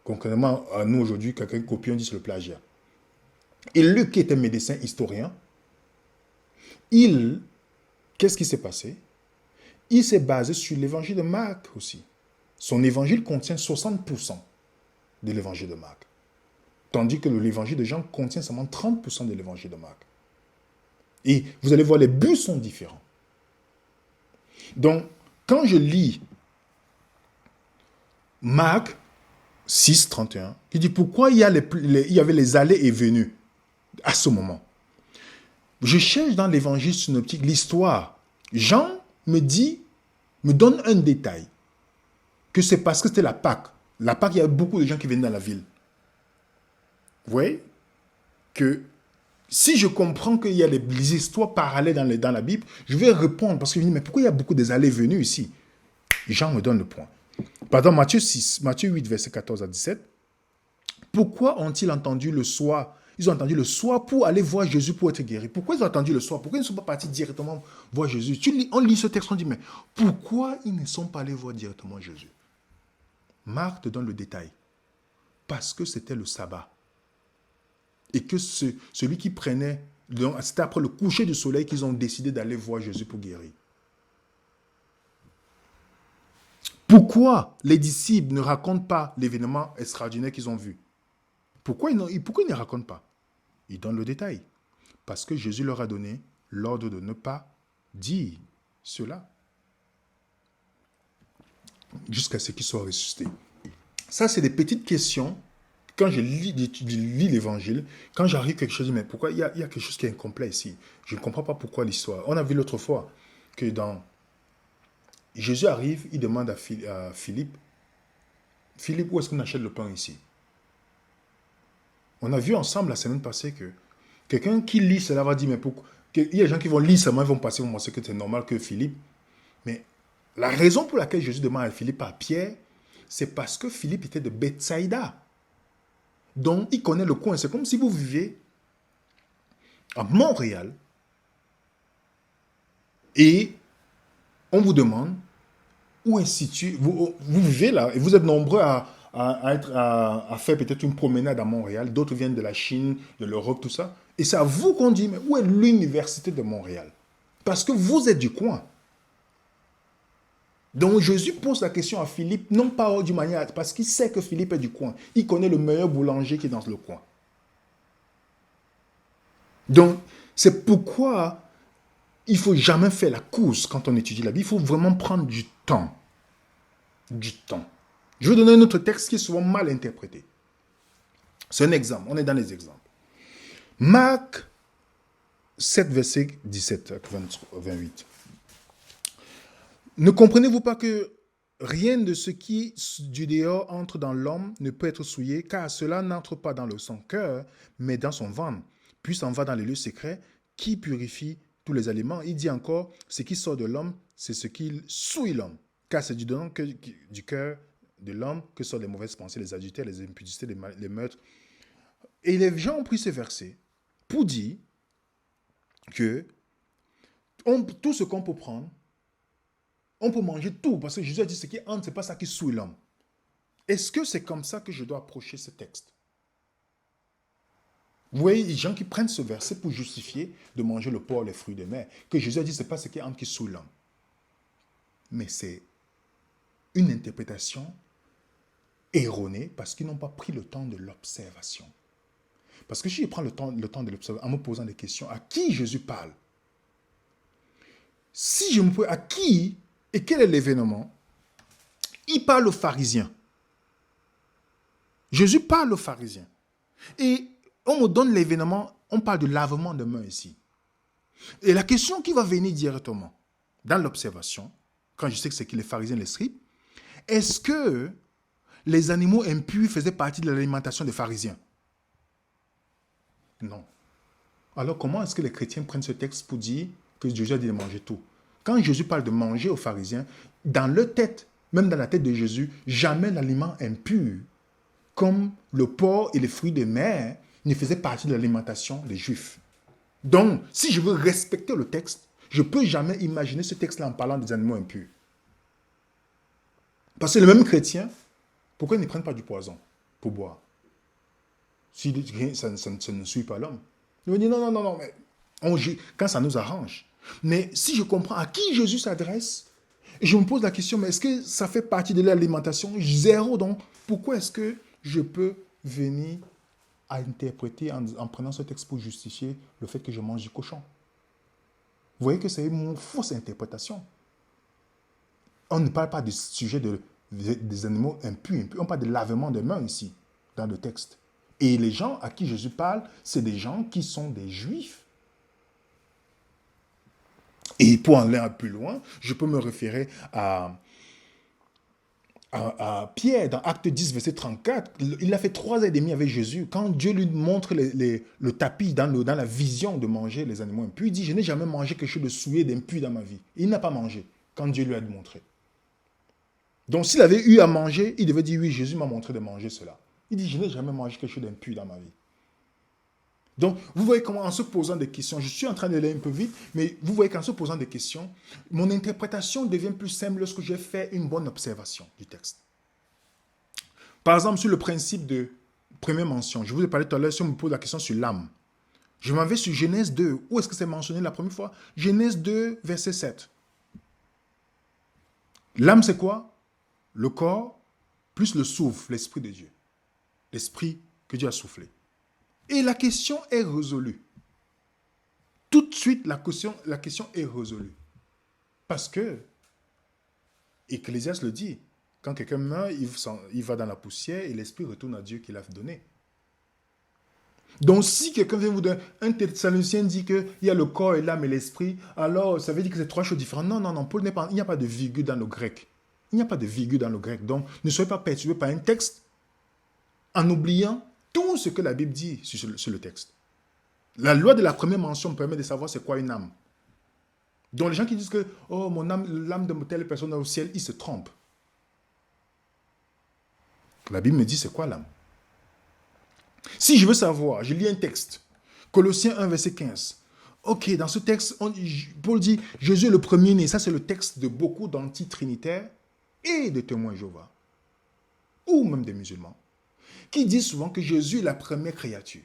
Concrètement, à nous aujourd'hui, quelqu'un copie, on dit c'est le plagiat. Et Luc, qui était médecin historien, qu'est-ce qui s'est passé? Il s'est basé sur l'évangile de Marc aussi. Son évangile contient 60% de l'évangile de Marc. Tandis que l'évangile de Jean contient seulement 30% de l'évangile de Marc. Et vous allez voir, les buts sont différents. Donc, quand je lis Marc 6, 31, qui dit pourquoi il y avait les allées et venues à ce moment. Je cherche dans l'évangile synoptique l'histoire. Jean me donne un détail, que c'est parce que c'était la Pâque. La Pâque, il y a beaucoup de gens qui venaient dans la ville. Vous voyez que si je comprends qu'il y a les histoires parallèles dans la Bible, je vais répondre parce que je me dis, mais pourquoi il y a beaucoup des allées et venues ici? Jean me donne le point. Pardon, Matthieu 8, verset 14 à 17. Pourquoi ont-ils entendu le soir? Ils ont entendu le soir pour aller voir Jésus pour être guéri. Pourquoi ils ont entendu le soir? Pourquoi ils ne sont pas partis directement voir Jésus? On lit ce texte, on dit, mais pourquoi ils ne sont pas allés voir directement Jésus? Marc te donne le détail. Parce que c'était le sabbat. Et que celui qui prenait, c'était après le coucher du soleil qu'ils ont décidé d'aller voir Jésus pour guérir. Pourquoi les disciples ne racontent pas l'événement extraordinaire qu'ils ont vu? Pourquoi ils ne racontent pas? Ils donnent le détail. Parce que Jésus leur a donné l'ordre de ne pas dire cela. Jusqu'à ce qu'ils soient ressuscités. Ça, c'est des petites questions. Quand je lis l'évangile, quand j'arrive quelque chose, mais pourquoi il y a quelque chose qui est incomplet ici? Je ne comprends pas pourquoi l'histoire. On a vu l'autre fois que Jésus arrive, il demande à Philippe, Philippe, où est-ce qu'on achète le pain ici? On a vu ensemble la semaine passée que quelqu'un qui lit cela va dire, mais pourquoi? Il y a des gens qui vont lire seulement, ils vont penser que c'est normal que Philippe. Mais la raison pour laquelle Jésus demande à Philippe à Pierre, c'est parce que Philippe était de Bethsaïda. Donc, il connaît le coin. C'est comme si vous vivez à Montréal et on vous demande où est situé. Vous vivez là et vous êtes nombreux à faire peut-être une promenade à Montréal. D'autres viennent de la Chine, de l'Europe, tout ça. Et c'est à vous qu'on dit, mais où est l'université de Montréal? Parce que vous êtes du coin. Donc Jésus pose la question à Philippe, non pas d'une manière, parce qu'il sait que Philippe est du coin. Il connaît le meilleur boulanger qui est dans le coin. Donc c'est pourquoi il ne faut jamais faire la course quand on étudie la Bible. Il faut vraiment prendre du temps. Du temps. Je vais donner un autre texte qui est souvent mal interprété. C'est un exemple. On est dans les exemples. Marc 7, verset 17 à 28. Ne comprenez-vous pas que rien de ce qui du dehors entre dans l'homme ne peut être souillé, car cela n'entre pas dans son cœur, mais dans son ventre, puis s'en va dans les lieux secrets, qui purifie tous les aliments. Il dit encore, ce qui sort de l'homme, c'est ce qui souille l'homme. Car c'est du cœur de l'homme que sortent les mauvaises pensées, les adultères, les impudicités, les meurtres. Et les gens ont pris ce verset pour dire que tout ce qu'on peut prendre, on peut manger tout. Parce que Jésus a dit, ce qui entre, ce n'est pas ça qui souille l'homme. Est-ce que c'est comme ça que je dois approcher ce texte? Vous voyez, les gens qui prennent ce verset pour justifier de manger le porc, les fruits de mer, que Jésus a dit, ce n'est pas ce qui entre qui souille l'homme. Mais c'est une interprétation erronée parce qu'ils n'ont pas pris le temps de l'observation. Parce que si je prends le temps de l'observer en me posant des questions, à qui Jésus parle? Si je me pose à qui et quel est l'événement, il parle aux pharisiens. Jésus parle aux pharisiens. Et on me donne l'événement, on parle de lavement de mains ici. Et la question qui va venir directement dans l'observation, quand je sais que c'est qui les pharisiens, les scribes, est-ce que les animaux impurs faisaient partie de l'alimentation des pharisiens? Non. Alors comment est-ce que les chrétiens prennent ce texte pour dire que Jésus a dit de manger tout? Quand Jésus parle de manger aux pharisiens, dans leur tête, même dans la tête de Jésus, jamais l'aliment impur, comme le porc et les fruits de mer, ne faisaient partie de l'alimentation des Juifs. Donc, si je veux respecter le texte, je ne peux jamais imaginer ce texte-là en parlant des animaux impurs. Parce que les mêmes chrétiens, pourquoi ils ne prennent pas du poison pour boire? Si ça ne suit pas l'homme. Ils vont dire non, mais quand ça nous arrange. Mais si je comprends à qui Jésus s'adresse, je me pose la question, mais est-ce que ça fait partie de l'alimentation? Zéro, donc pourquoi est-ce que je peux venir à interpréter en prenant ce texte pour justifier le fait que je mange du cochon? Vous voyez que c'est une fausse interprétation. On ne parle pas du sujet des animaux impurs, on parle de lavement des mains ici, dans le texte. Et les gens à qui Jésus parle, c'est des gens qui sont des Juifs. Et pour aller un peu plus loin, je peux me référer à Pierre, dans Acte 10, verset 34. Il a fait 3 ans et demi avec Jésus. Quand Dieu lui montre le tapis dans la vision de manger les animaux impurs, il dit, je n'ai jamais mangé quelque chose de souillé, d'impur dans ma vie. Il n'a pas mangé quand Dieu lui a montré. Donc s'il avait eu à manger, il devait dire, oui, Jésus m'a montré de manger cela. Il dit, je n'ai jamais mangé quelque chose d'impur dans ma vie. Donc, vous voyez comment en se posant des questions, je suis en train de aller un peu vite, mais vous voyez qu'en se posant des questions, mon interprétation devient plus simple lorsque j'ai fait une bonne observation du texte. Par exemple, sur le principe de première mention, je vous ai parlé tout à l'heure, si on me pose la question sur l'âme, je m'en vais sur Genèse 2. Où est-ce que c'est mentionné la première fois? Genèse 2, verset 7. L'âme, c'est quoi? Le corps plus le souffle, l'esprit de Dieu. L'esprit que Dieu a soufflé. Et la question est résolue. Tout de suite, la question est résolue. Parce que, Ecclésiaste le dit, quand quelqu'un meurt, il va dans la poussière et l'esprit retourne à Dieu qui l'a donné. Donc, si quelqu'un vient vous donner, un Thessaloniciens dit qu'il y a le corps et l'âme et l'esprit, alors ça veut dire que c'est 3 choses différentes. Non, Paul il n'y a pas de virgule dans le grec. Il n'y a pas de virgule dans le grec. Donc, ne soyez pas perturbés par un texte en oubliant tout ce que la Bible dit sur le texte. La loi de la première mention me permet de savoir c'est quoi une âme. Donc les gens qui disent que oh, l'âme de telle personne est au ciel, ils se trompent. La Bible me dit c'est quoi l'âme. Si je veux savoir, je lis un texte, Colossiens 1, verset 15. Ok, dans ce texte, Paul dit Jésus est le premier-né. Ça, c'est le texte de beaucoup d'anti-trinitaires et de témoins Jéhovah, ou même des musulmans, qui disent souvent que Jésus est la première créature.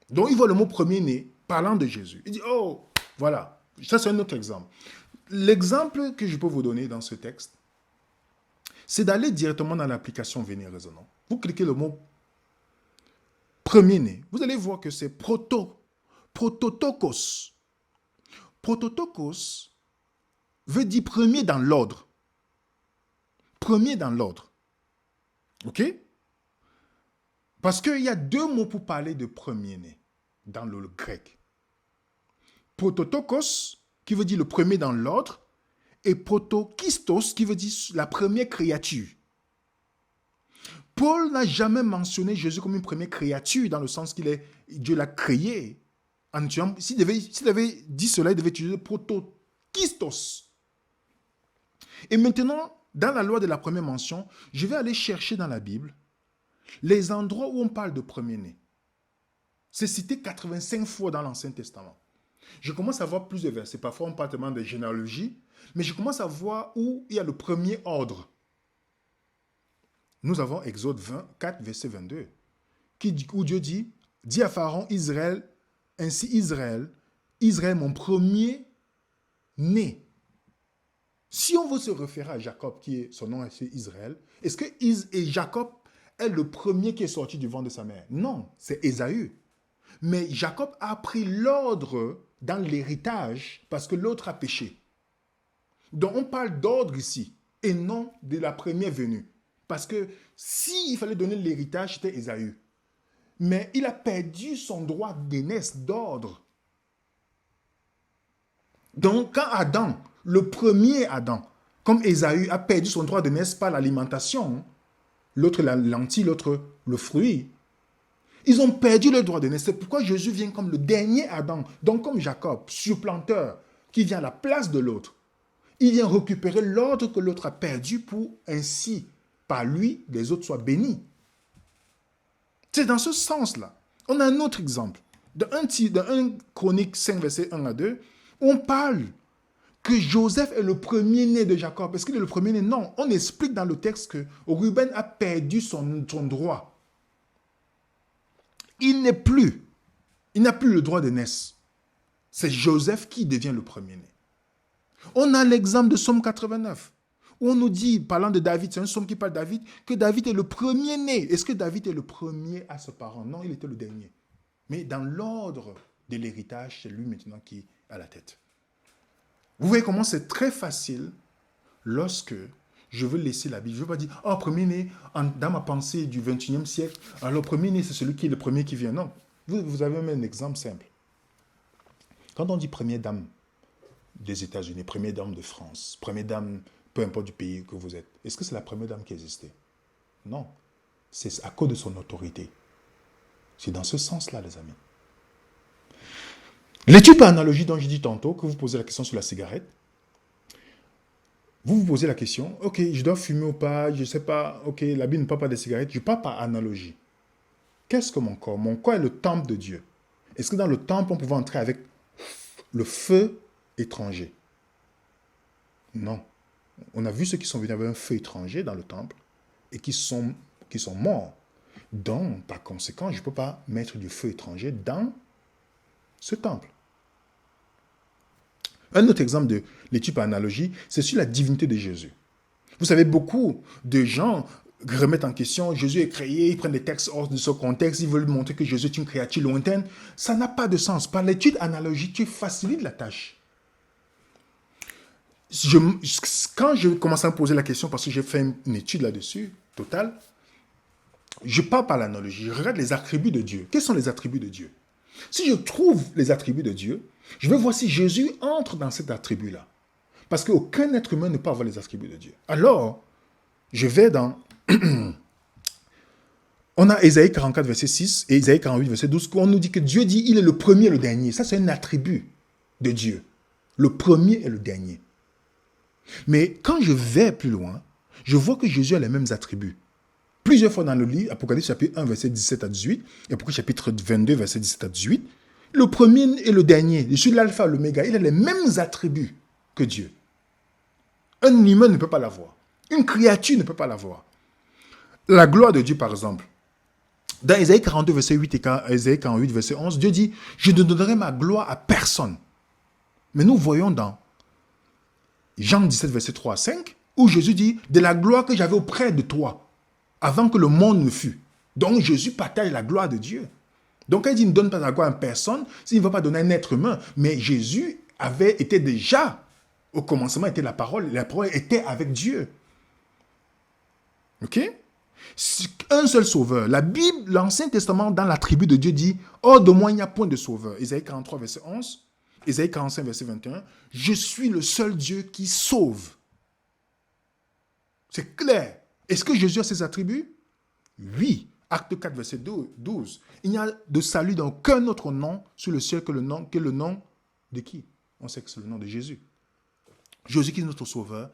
Donc, il voit le mot premier-né parlant de Jésus. Il dit, oh, voilà. Ça, c'est un autre exemple. L'exemple que je peux vous donner dans ce texte, c'est d'aller directement dans l'application Venir Raisonnant. Vous cliquez le mot premier-né. Vous allez voir que c'est prototokos. Prototokos veut dire premier dans l'ordre. Premier dans l'ordre. OK? Parce qu'il y a 2 mots pour parler de premier-né dans le grec. Prototokos, qui veut dire le premier dans l'ordre, et protokistos, qui veut dire la première créature. Paul n'a jamais mentionné Jésus comme une première créature, dans le sens Dieu l'a créé. S'il avait dit cela, il devait utiliser protokistos. Et maintenant, dans la loi de la première mention, je vais aller chercher dans la Bible les endroits où on parle de premier-né. C'est cité 85 fois dans l'Ancien Testament. Je commence à voir plusieurs versets. Parfois, on parle tellement de généalogie, mais je commence à voir où il y a le premier ordre. Nous avons Exode 24, verset 22, où Dieu dit, « Dis à Pharaon, Israël, ainsi Israël, mon premier-né. » Si on veut se référer à Jacob, qui est son nom, c'est Israël, est-ce que Jacob est le premier qui est sorti du ventre de sa mère? Non, c'est Ésaü. Mais Jacob a pris l'ordre dans l'héritage parce que l'autre a péché. Donc on parle d'ordre ici et non de la première venue. Parce que s'il fallait donner l'héritage, c'était Ésaü. Mais il a perdu son droit d'aînesse, d'ordre. Donc quand Adam, le premier Adam, comme Ésaü, a perdu son droit d'aînesse par l'alimentation, l'autre la lentille, l'autre le fruit, ils ont perdu le droit d'aînesse. C'est pourquoi Jésus vient comme le dernier Adam, donc comme Jacob, supplanteur, qui vient à la place de l'autre. Il vient récupérer l'ordre que l'autre a perdu pour ainsi, par lui, les autres soient bénis. C'est dans ce sens-là. On a un autre exemple. Dans 1 Chronique 5, verset 1 à 2, on parle que Joseph est le premier-né de Jacob. Est-ce qu'il est le premier-né? Non. On explique dans le texte que Ruben a perdu son droit. Il n'a plus le droit d'aînesse. C'est Joseph qui devient le premier-né. On a l'exemple de Psaume 89, où on nous dit, parlant de David, c'est un psaume qui parle de David, que David est le premier-né. Est-ce que David est le premier à ses parents? Non, il était le dernier. Mais dans l'ordre de l'héritage, c'est lui maintenant qui est à la tête. Vous voyez comment c'est très facile lorsque je veux laisser la Bible. Je ne veux pas dire, oh, premier-né, dans ma pensée du 21e siècle, alors premier-né, c'est celui qui est le premier qui vient. Non, vous avez même un exemple simple. Quand on dit première dame des États-Unis, première dame de France, première dame, peu importe du pays que vous êtes, est-ce que c'est la première dame qui existait? Non, c'est à cause de son autorité. C'est dans ce sens-là, les amis. L'étude par analogie dont j'ai dit tantôt, que vous posez la question sur la cigarette, vous vous posez la question, ok, je dois fumer ou pas, je ne sais pas, ok, la Bible ne parle pas des cigarettes, je parle par analogie. Qu'est-ce que mon corps? Mon corps est le temple de Dieu. Est-ce que dans le temple, on pouvait entrer avec le feu étranger? Non. On a vu ceux qui sont venus avec un feu étranger dans le temple et qui sont morts. Donc, par conséquent, je ne peux pas mettre du feu étranger dans ce temple. Un autre exemple de l'étude par analogie, c'est sur la divinité de Jésus. Vous savez, beaucoup de gens remettent en question, Jésus est créé, ils prennent des textes hors de ce contexte, ils veulent montrer que Jésus est une créature lointaine. Ça n'a pas de sens. Par l'étude analogique, tu facilites la tâche. Quand je commence à me poser la question, parce que j'ai fait une étude là-dessus, totale, je pars par l'analogie, je regarde les attributs de Dieu. Quels sont les attributs de Dieu? Si je trouve les attributs de Dieu, je vais voir si Jésus entre dans cet attribut-là. Parce qu'aucun être humain ne peut avoir les attributs de Dieu. Alors, je vais dans... On a Ésaïe 44, verset 6 et Ésaïe 48, verset 12, où on nous dit que Dieu dit il est le premier et le dernier. Ça, c'est un attribut de Dieu. Le premier et le dernier. Mais quand je vais plus loin, je vois que Jésus a les mêmes attributs. Plusieurs fois dans le livre, Apocalypse chapitre 1, verset 17 à 18, et Apocalypse chapitre 22, verset 17 à 18, le premier et le dernier, je suis l'alpha, l'oméga, il a les mêmes attributs que Dieu. Un humain ne peut pas l'avoir. Une créature ne peut pas l'avoir. La gloire de Dieu, par exemple. Dans Ésaïe 42, verset 8 et Ésaïe 48, verset 11, Dieu dit, je ne donnerai ma gloire à personne. Mais nous voyons dans Jean 17, verset 3 à 5, où Jésus dit, de la gloire que j'avais auprès de toi, avant que le monde ne fût. Donc Jésus partage la gloire de Dieu. Donc quand il dit ne donne pas la gloire à personne, il ne va pas donner à un être humain. Mais Jésus avait été déjà, au commencement était la parole était avec Dieu. Ok? Un seul sauveur. La Bible, l'Ancien Testament, dans la tribu de Dieu dit, hors de moi, il n'y a point de sauveur. Ésaïe 43, verset 11. Ésaïe 45, verset 21. Je suis le seul Dieu qui sauve. C'est clair. Est-ce que Jésus a ses attributs? Oui. Acte 4, verset 12. Il n'y a de salut dans aucun autre nom sur le ciel que le nom de qui? On sait que c'est le nom de Jésus. Jésus qui est notre sauveur,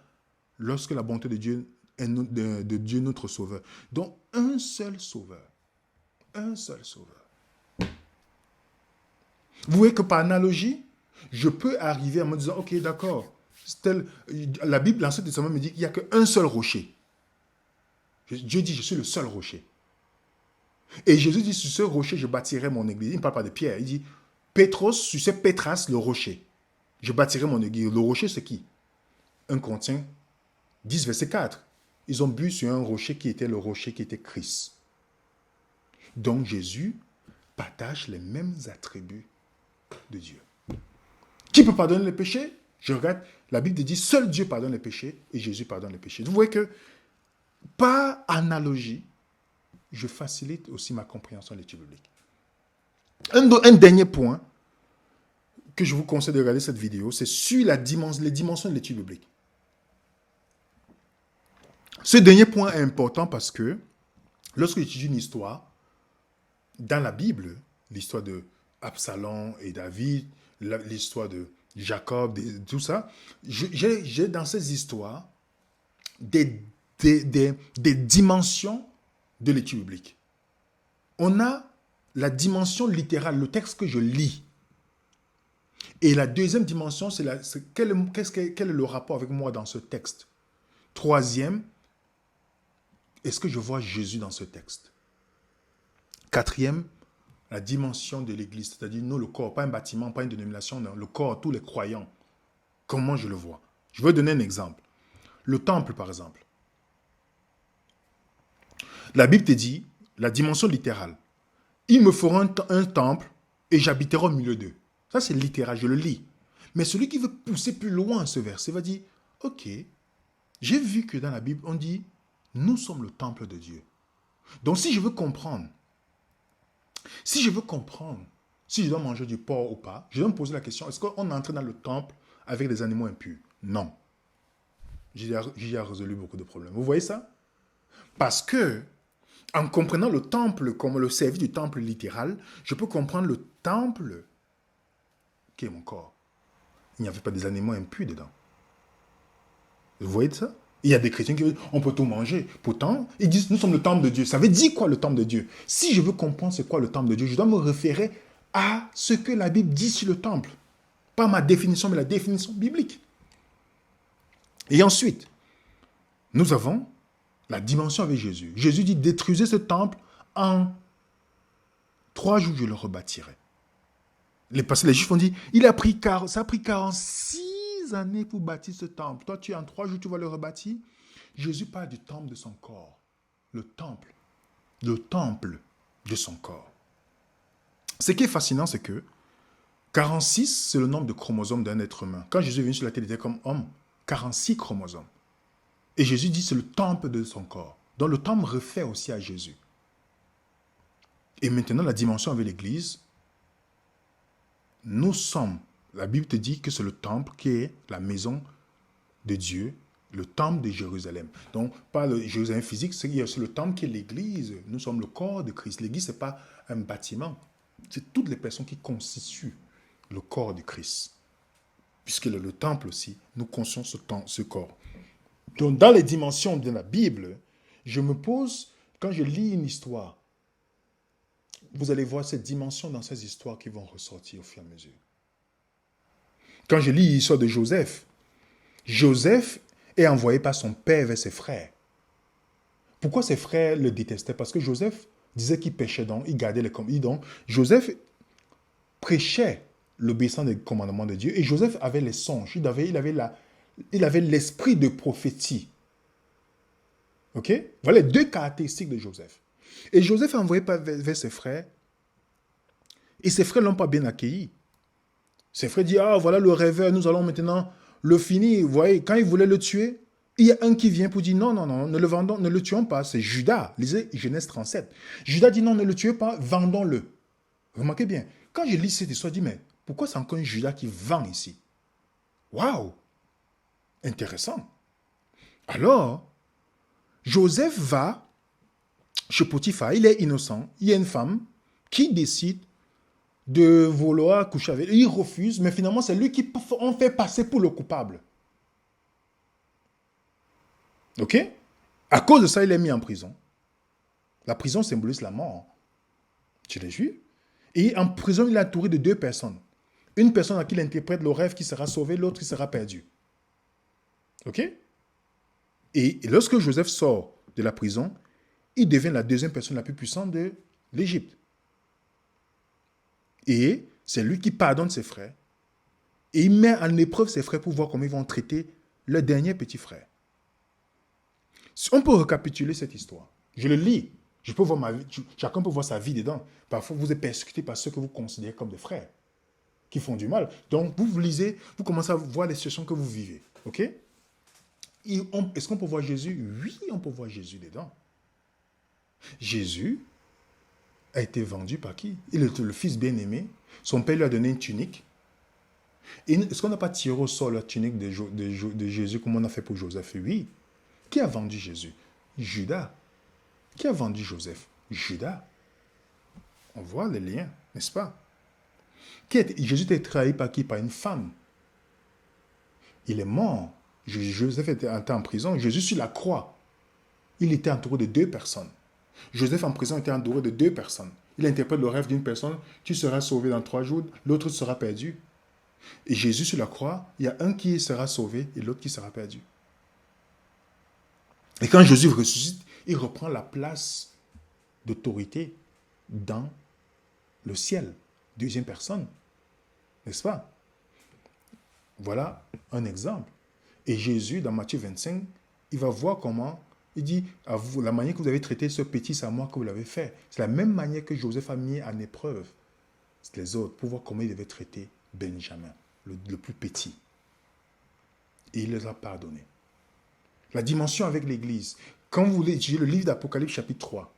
lorsque la bonté de Dieu est de Dieu notre sauveur. Donc, un seul sauveur. Un seul sauveur. Vous voyez que par analogie, je peux arriver en me disant, ok, d'accord, la Bible, l'Ancien Testament me dit qu'il n'y a qu'un seul rocher. Dieu dit, je suis le seul rocher. Et Jésus dit, sur ce rocher, je bâtirai mon église. Il ne parle pas de Pierre. Il dit, Pétros, sur ce Pétras, le rocher. Je bâtirai mon église. Le rocher, c'est qui? 1 Corinthiens 10, verset 4. Ils ont bu sur un rocher qui était le rocher qui était Christ. Donc Jésus partage les mêmes attributs de Dieu. Qui peut pardonner les péchés? Je regarde, la Bible dit, seul Dieu pardonne les péchés et Jésus pardonne les péchés. Vous voyez que, par analogie, je facilite aussi ma compréhension de l'étude biblique. Un dernier point que je vous conseille de regarder cette vidéo, c'est sur les dimensions de l'étude biblique. Ce dernier point est important parce que lorsque j'étudie une histoire, dans la Bible, l'histoire de Absalom et David, l'histoire de Jacob, tout ça, j'ai dans ces histoires des dimensions de l'étude biblique. On a la dimension littérale, le texte que je lis. Et la deuxième dimension, c'est quel est le rapport avec moi dans ce texte. Troisième, est-ce que je vois Jésus dans ce texte? Quatrième, la dimension de l'Église, c'est-à-dire nous, le corps, pas un bâtiment, pas une dénomination, non, le corps, tous les croyants. Comment je le vois? Je vais donner un exemple. Le temple, par exemple. La Bible te dit, la dimension littérale, ils me feront un temple et j'habiterai au milieu d'eux. Ça, c'est littéral, je le lis. Mais celui qui veut pousser plus loin ce verset va dire, ok, j'ai vu que dans la Bible, on dit, nous sommes le temple de Dieu. Donc, si je veux comprendre, si je dois manger du porc ou pas, je dois me poser la question, est-ce qu'on est entré dans le temple avec des animaux impurs? Non. J'ai résolu beaucoup de problèmes. Vous voyez ça? Parce que, en comprenant le temple comme le service du temple littéral, je peux comprendre le temple qui est mon corps. Il n'y avait pas des animaux impurs dedans. Vous voyez ça? Il y a des chrétiens qui disent, on peut tout manger. Pourtant, ils disent, nous sommes le temple de Dieu. Ça veut dire quoi le temple de Dieu? Si je veux comprendre c'est quoi le temple de Dieu, je dois me référer à ce que la Bible dit sur le temple. Pas ma définition, mais la définition biblique. Et ensuite, nous avons la dimension avec Jésus. Jésus dit, détruisez ce temple, en 3 jours, je le rebâtirai. Les Juifs ont dit, ça a pris 46 années pour bâtir ce temple. Toi, en 3 jours, tu vas le rebâtir. Jésus parle du temple de son corps. Le temple de son corps. Ce qui est fascinant, c'est que 46, c'est le nombre de chromosomes d'un être humain. Quand Jésus est venu sur la terre, il était comme homme. 46 chromosomes. Et Jésus dit, c'est le temple de son corps. Donc le temple réfère aussi à Jésus. Et maintenant, la dimension avec l'Église, nous sommes, la Bible te dit que c'est le temple qui est la maison de Dieu, le temple de Jérusalem. Donc, pas le Jérusalem physique, c'est le temple qui est l'Église. Nous sommes le corps de Christ. L'Église, ce n'est pas un bâtiment. C'est toutes les personnes qui constituent le corps de Christ. Puisque le temple aussi, nous constituons ce corps. Donc, dans les dimensions de la Bible, je me pose, quand je lis une histoire, vous allez voir ces dimensions dans ces histoires qui vont ressortir au fur et à mesure. Quand je lis l'histoire de Joseph, Joseph est envoyé par son père vers ses frères. Pourquoi ses frères le détestaient? Parce que Joseph disait qu'il péchait, donc il gardait les commandements. Donc Joseph prêchait l'obéissance des commandements de Dieu et Joseph avait les songes. Il avait l'esprit de prophétie. Ok? Voilà les 2 caractéristiques de Joseph. Et Joseph est envoyé vers ses frères. Et ses frères ne l'ont pas bien accueilli. Ses frères disent, ah voilà le rêveur, nous allons maintenant le finir. Vous voyez, quand ils voulaient le tuer, il y a un qui vient pour dire, non, ne le tuons pas. C'est Judas. Lisez Genèse 37. Judas dit, non, ne le tuez pas, vendons-le. Remarquez bien, quand je lis cette histoire, je dis, mais pourquoi c'est encore un Judas qui vend ici? Waouh! Intéressant. Alors, Joseph va chez Potiphar, il est innocent. Il y a une femme qui décide de vouloir coucher avec lui. Il refuse, mais finalement, c'est lui qui en fait passer pour le coupable. Ok? À cause de ça, il est mis en prison. La prison symbolise la mort chez les Juifs. Et en prison, il est entouré de 2 personnes. Une personne à qui il interprète le rêve qui sera sauvé, l'autre qui sera perdu. Ok? Et lorsque Joseph sort de la prison, il devient la deuxième personne la plus puissante de l'Égypte. Et c'est lui qui pardonne ses frères. Et il met en épreuve ses frères pour voir comment ils vont traiter le dernier petit frère. Si on peut récapituler cette histoire. Je le lis. Je peux voir ma vie. Chacun peut voir sa vie dedans. Parfois, vous êtes persécuté par ceux que vous considérez comme des frères qui font du mal. Donc, vous lisez, vous commencez à voir les situations que vous vivez. OK? Est-ce qu'on peut voir Jésus? Oui, on peut voir Jésus dedans. Jésus a été vendu par qui? Il est le fils bien-aimé. Son père lui a donné une tunique. Est-ce qu'on n'a pas tiré au sort la tunique de Jésus comme on a fait pour Joseph? Oui. Qui a vendu Jésus? Judas. Qui a vendu Joseph? Judas. On voit les liens, n'est-ce pas? Jésus était trahi par qui? Par une femme. Il est mort. Joseph était en prison. Jésus sur la croix. Il était entouré de 2 personnes. Joseph en prison était entouré de 2 personnes. Il interprète le rêve d'une personne. Tu seras sauvé dans 3 jours. L'autre sera perdu. Et Jésus sur la croix, il y a un qui sera sauvé et l'autre qui sera perdu. Et quand Jésus ressuscite, il reprend la place d'autorité dans le ciel. 2e personne. N'est-ce pas? Voilà un exemple. Et Jésus, dans Matthieu 25, il va voir comment, il dit, à vous, la manière que vous avez traité ce petit Samoa que vous l'avez fait, c'est la même manière que Joseph a mis en épreuve les autres pour voir comment il devait traiter Benjamin, le plus petit. Et il les a pardonnés. La dimension avec l'Église. Quand vous étudiez le livre d'Apocalypse chapitre 3,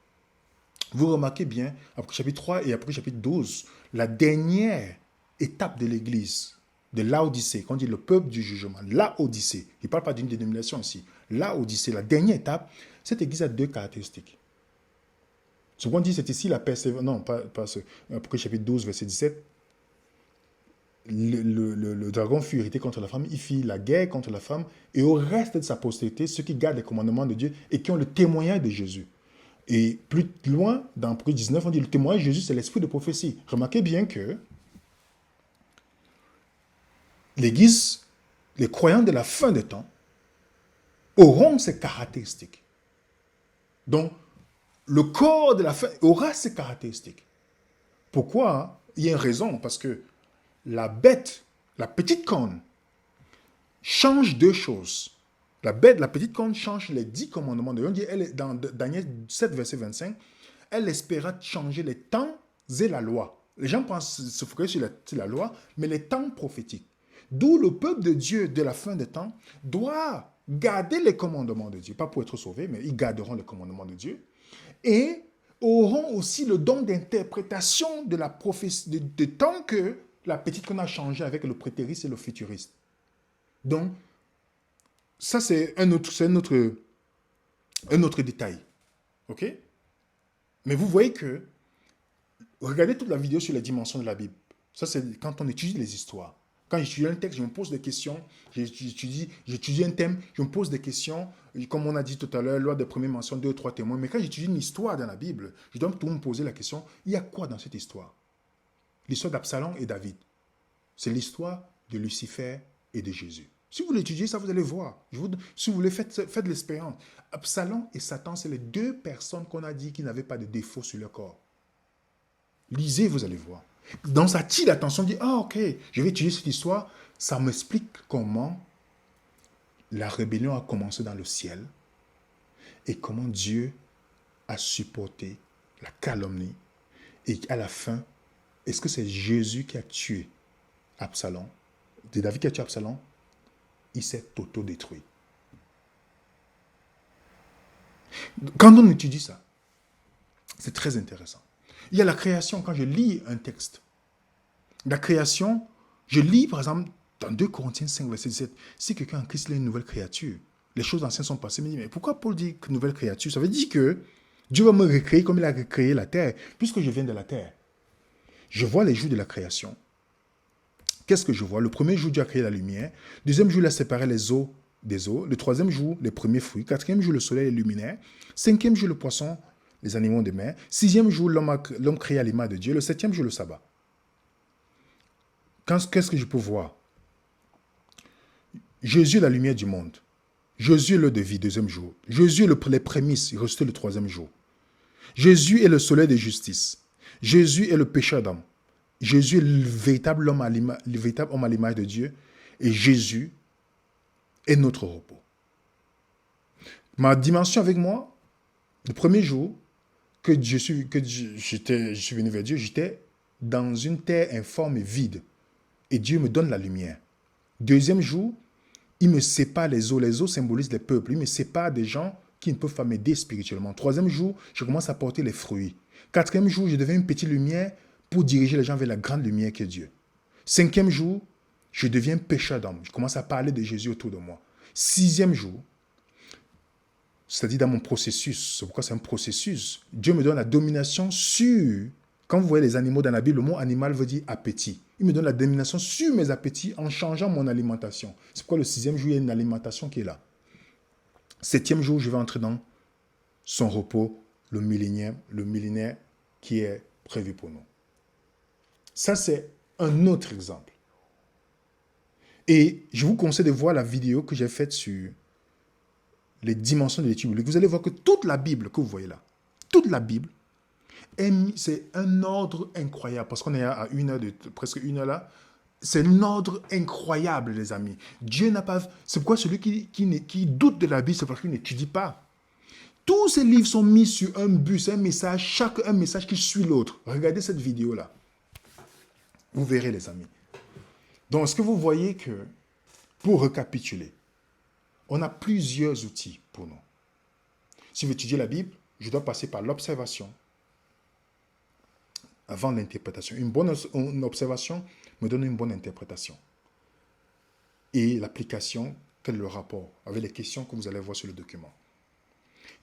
vous remarquez bien, après chapitre 3 et après chapitre 12, la dernière étape de l'Église, de l'Odyssée, quand on dit le peuple du jugement, l'Odyssée, il ne parle pas d'une dénomination ici, l'Odyssée, la dernière étape, cette Église a 2 caractéristiques. Ce qu'on dit, c'est ici la persévérance, non, pas ce, après chapitre 12, verset 17, le dragon fut irrité contre la femme, il fit la guerre contre la femme, et au reste de sa postérité, ceux qui gardent les commandements de Dieu et qui ont le témoignage de Jésus. Et plus loin, dans Apocalypse 19, on dit le témoignage de Jésus, c'est l'esprit de prophétie. Remarquez bien que l'Église, les croyants de la fin des temps, auront ces caractéristiques. Donc, le corps de la fin aura ces caractéristiques. Pourquoi? Il y a une raison, parce que la bête, la petite corne, change 2 choses. La petite corne change les 10 commandements de Dieu. On dit, elle est dans Daniel 7, verset 25, elle espéra changer les temps et la loi. Les gens pensent se focaliser sur la loi, mais les temps prophétiques. D'où le peuple de Dieu de la fin des temps doit garder les commandements de Dieu. Pas pour être sauvé, mais ils garderont les commandements de Dieu. Et auront aussi le don d'interprétation de la prophétie, de temps que la petite qu'on a changé avec le prétériste et le futuriste. Donc, ça c'est un autre détail. OK? Mais vous voyez que, regardez toute la vidéo sur les dimensions de la Bible. Ça c'est quand on étudie les histoires. Quand j'étudie un texte, je me pose des questions. J'étudie un thème, je me pose des questions. Comme on a dit tout à l'heure, lors des premières mentions, 2 ou 3 témoins. Mais quand j'étudie une histoire dans la Bible, je dois tout me poser la question, il y a quoi dans cette histoire? L'histoire d'Absalom et David. C'est l'histoire de Lucifer et de Jésus. Si vous l'étudiez, ça vous allez voir. Si vous voulez, faites l'expérience. Absalom et Satan, c'est les 2 personnes qu'on a dit qui n'avaient pas de défaut sur leur corps. Lisez, vous allez voir. Donc ça attire l'attention, dit, ah ok, je vais étudier cette histoire. Ça m'explique comment la rébellion a commencé dans le ciel et comment Dieu a supporté la calomnie. Et à la fin, est-ce que c'est Jésus qui a tué Absalom? C'est David qui a tué Absalom? Il s'est auto-détruit. Quand on étudie ça, c'est très intéressant. Il y a la création, quand je lis un texte. La création, je lis par exemple dans 2 Corinthiens 5, verset 17, si quelqu'un en Christ il est une nouvelle créature, les choses anciennes sont passées, mais pourquoi Paul dit que nouvelle créature? Ça veut dire que Dieu va me recréer comme il a recréé la terre, puisque je viens de la terre. Je vois les jours de la création. Qu'est-ce que je vois? Le premier jour, Dieu a créé la lumière. Le deuxième jour, il a séparé les eaux des eaux. Le troisième jour, les premiers fruits. Quatrième jour, le soleil et les luminaires. Cinquième jour, le poisson, les animaux de mer. Sixième jour, l'homme créé à l'image de Dieu. Le septième jour, le sabbat. Qu'est-ce que je peux voir? Jésus est la lumière du monde. Jésus est l'eau de vie, deuxième jour. Jésus est les prémices, il restait le troisième jour. Jésus est le soleil de justice. Jésus est le pécheur d'âme. Jésus est le véritable homme à l'image de Dieu. Et Jésus est notre repos. Ma dimension avec moi, le premier jour que je suis venu vers Dieu, j'étais dans une terre informe et vide. Et Dieu me donne la lumière. Deuxième jour, il me sépare les eaux. Les eaux symbolisent les peuples. Il me sépare des gens qui ne peuvent pas m'aider spirituellement. Troisième jour, je commence à porter les fruits. Quatrième jour, je deviens une petite lumière pour diriger les gens vers la grande lumière qui est Dieu. Cinquième jour, je deviens pécheur d'âme. Je commence à parler de Jésus autour de moi. Sixième jour, c'est-à-dire dans mon processus, c'est pourquoi c'est un processus, Dieu me donne la domination sur... Quand vous voyez les animaux dans la Bible, le mot animal veut dire appétit. Il me donne la domination sur mes appétits en changeant mon alimentation. C'est pourquoi le sixième jour, il y a une alimentation qui est là. Septième jour, je vais entrer dans son repos, le millénaire qui est prévu pour nous. Ça, c'est un autre exemple. Et je vous conseille de voir la vidéo que j'ai faite sur les dimensions de l'étude biblique. Vous allez voir que toute la Bible que vous voyez là, toute la Bible, c'est un ordre incroyable. Parce qu'on est à presque une heure là. C'est un ordre incroyable, les amis. Dieu n'a pas... C'est pourquoi celui qui doute de la Bible, c'est parce qu'il n'étudie pas. Tous ces livres sont mis sur un bus, un message, un message qui suit l'autre. Regardez cette vidéo-là. Vous verrez, les amis. Donc, est-ce que vous voyez que, pour récapituler, on a plusieurs outils pour nous. Si je veux étudier la Bible, je dois passer par l'observation avant l'interprétation. Une observation me donne une bonne interprétation. Et l'application, quel est le rapport avec les questions que vous allez voir sur le document.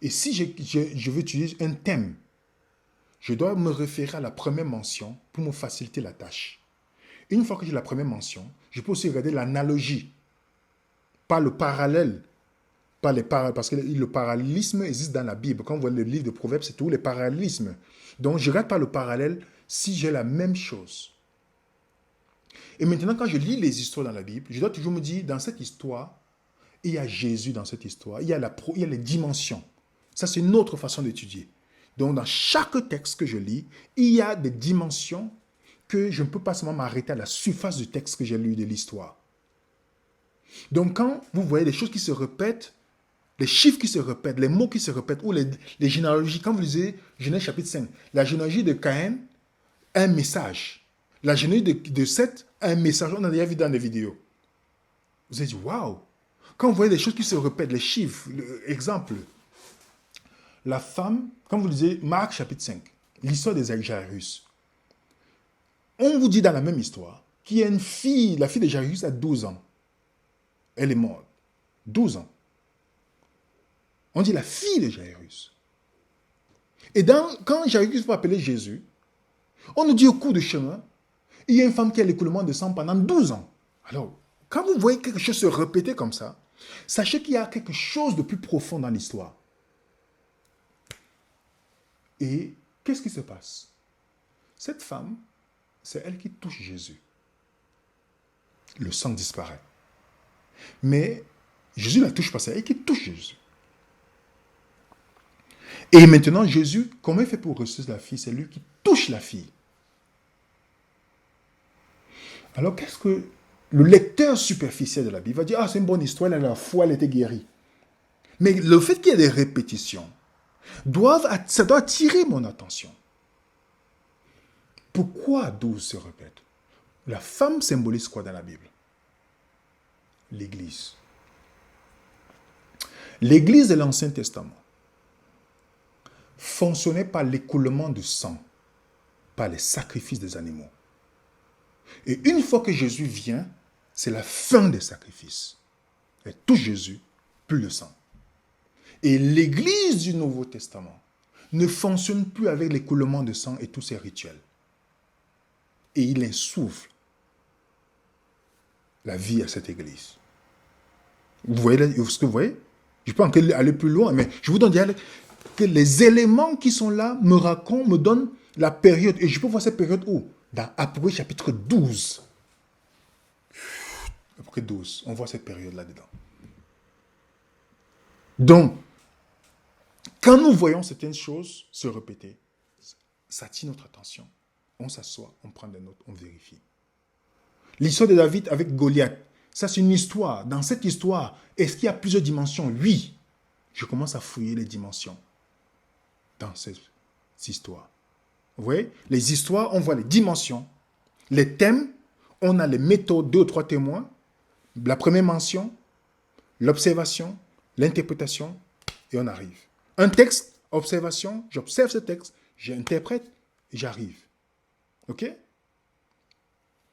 Et si je veux utiliser un thème, je dois me référer à la première mention pour me faciliter la tâche. Une fois que j'ai la première mention, je peux aussi regarder l'analogie, pas le parallèle, parce que le parallélisme existe dans la Bible. Quand vous voyez le livre de Proverbes, c'est tout les parallélismes. Donc, je ne regarde pas le parallèle si j'ai la même chose. Et maintenant, quand je lis les histoires dans la Bible, je dois toujours me dire, dans cette histoire, il y a Jésus dans cette histoire, il y a les dimensions. Ça, c'est une autre façon d'étudier. Donc, dans chaque texte que je lis, il y a des dimensions que je ne peux pas seulement m'arrêter à la surface du texte que j'ai lu de l'histoire. Donc, quand vous voyez des choses qui se répètent, les chiffres qui se répètent, les mots qui se répètent, ou les généalogies, quand vous lisez Genèse chapitre 5, la généalogie de Caïn a un message. La généalogie de Seth a un message. On a déjà vu dans des vidéos. Vous avez dit, waouh! Quand vous voyez des choses qui se répètent, les chiffres, exemple, la femme, quand vous lisez Marc chapitre 5, l'histoire des Jairus, on vous dit dans la même histoire qu'il y a une fille, la fille de Jairus a 12 ans. Elle est morte. 12 ans. On dit la fille de Jairus. Et quand Jairus va appeler Jésus, on nous dit au cours du chemin, il y a une femme qui a l'écoulement de sang pendant 12 ans. Alors, quand vous voyez quelque chose se répéter comme ça, sachez qu'il y a quelque chose de plus profond dans l'histoire. Et qu'est-ce qui se passe? Cette femme, c'est elle qui touche Jésus. Le sang disparaît. Mais Jésus ne la touche pas, c'est elle qui touche Jésus. Et maintenant, Jésus, comment il fait pour ressusciter la fille? C'est lui qui touche la fille. Alors, qu'est-ce que le lecteur superficiel de la Bible va dire? Ah, c'est une bonne histoire, elle a la foi, elle était guérie. Mais le fait qu'il y ait des répétitions, ça doit attirer mon attention. Pourquoi 12 se répètent? La femme symbolise quoi dans la Bible? L'Église. L'Église de l'Ancien Testament fonctionnait par l'écoulement du sang, par les sacrifices des animaux. Et une fois que Jésus vient, c'est la fin des sacrifices. Et tout Jésus, plus le sang. Et l'Église du Nouveau Testament ne fonctionne plus avec l'écoulement de sang et tous ces rituels. Et il insouffle la vie à cette église. Vous voyez ce que vous voyez? Je peux encore aller plus loin, mais je vous donne déjà que les éléments qui sont là me racontent, me donnent la période. Et je peux voir cette période où? Dans Apocalypse chapitre 12. Apocalypse 12, on voit cette période là-dedans. Donc, quand nous voyons certaines choses se répéter, ça attire notre attention. On s'assoit, on prend des notes, on vérifie. L'histoire de David avec Goliath, ça c'est une histoire. Dans cette histoire, est-ce qu'il y a plusieurs dimensions? Oui. Je commence à fouiller les dimensions dans cette histoire. Vous voyez? Les histoires, on voit les dimensions, les thèmes, on a les méthodes, 2 ou 3 témoins, la première mention, l'observation, l'interprétation, et on arrive. Un texte, observation, j'observe ce texte, j'interprète et j'arrive. OK?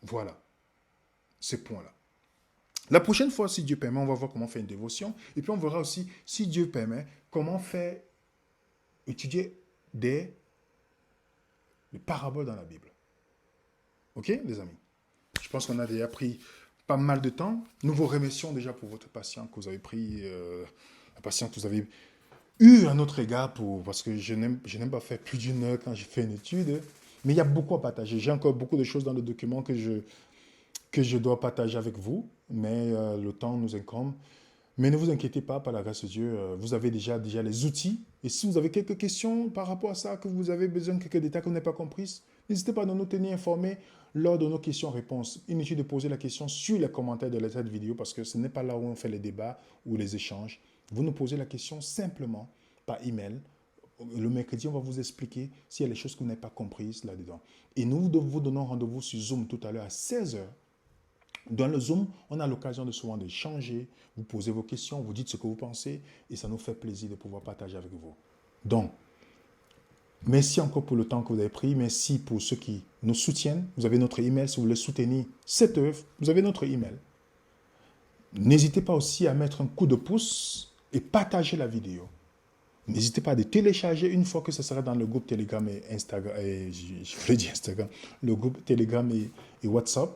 Voilà. Ces points-là. La prochaine fois, si Dieu permet, on va voir comment faire une dévotion. Et puis on verra aussi, si Dieu permet, comment faire étudier des paraboles dans la Bible. OK, les amis? Je pense qu'on a déjà pris pas mal de temps. Nous vous remercions déjà pour votre patience que vous avez pris, la patience que vous avez eu à notre égard, parce que je n'aime pas faire plus d'1 heure quand je fais une étude. Mais il y a beaucoup à partager. J'ai encore beaucoup de choses dans le document que je dois partager avec vous, mais le temps nous incombe. Mais ne vous inquiétez pas, par la grâce de Dieu, vous avez déjà les outils. Et si vous avez quelques questions par rapport à ça, que vous avez besoin de quelques détails que vous n'avez pas compris, n'hésitez pas à nous tenir informés lors de nos questions-réponses. Inutile de poser la question sur les commentaires de cette vidéo, parce que ce n'est pas là où on fait les débats ou les échanges. Vous nous posez la question simplement par email. Le mercredi, on va vous expliquer s'il y a des choses que vous n'avez pas comprises là-dedans. Et nous vous donnons rendez-vous sur Zoom tout à l'heure à 16h. Dans le Zoom, on a l'occasion de souvent d'échanger, vous posez vos questions, vous dites ce que vous pensez, et ça nous fait plaisir de pouvoir partager avec vous. Donc, merci encore pour le temps que vous avez pris. Merci pour ceux qui nous soutiennent. Vous avez notre email. Si vous voulez soutenir cette œuvre, vous avez notre email. N'hésitez pas aussi à mettre un coup de pouce et partager la vidéo. N'hésitez pas à télécharger une fois que ce sera dans le groupe Telegram et Instagram, je voulais dire Instagram, le groupe Telegram et WhatsApp.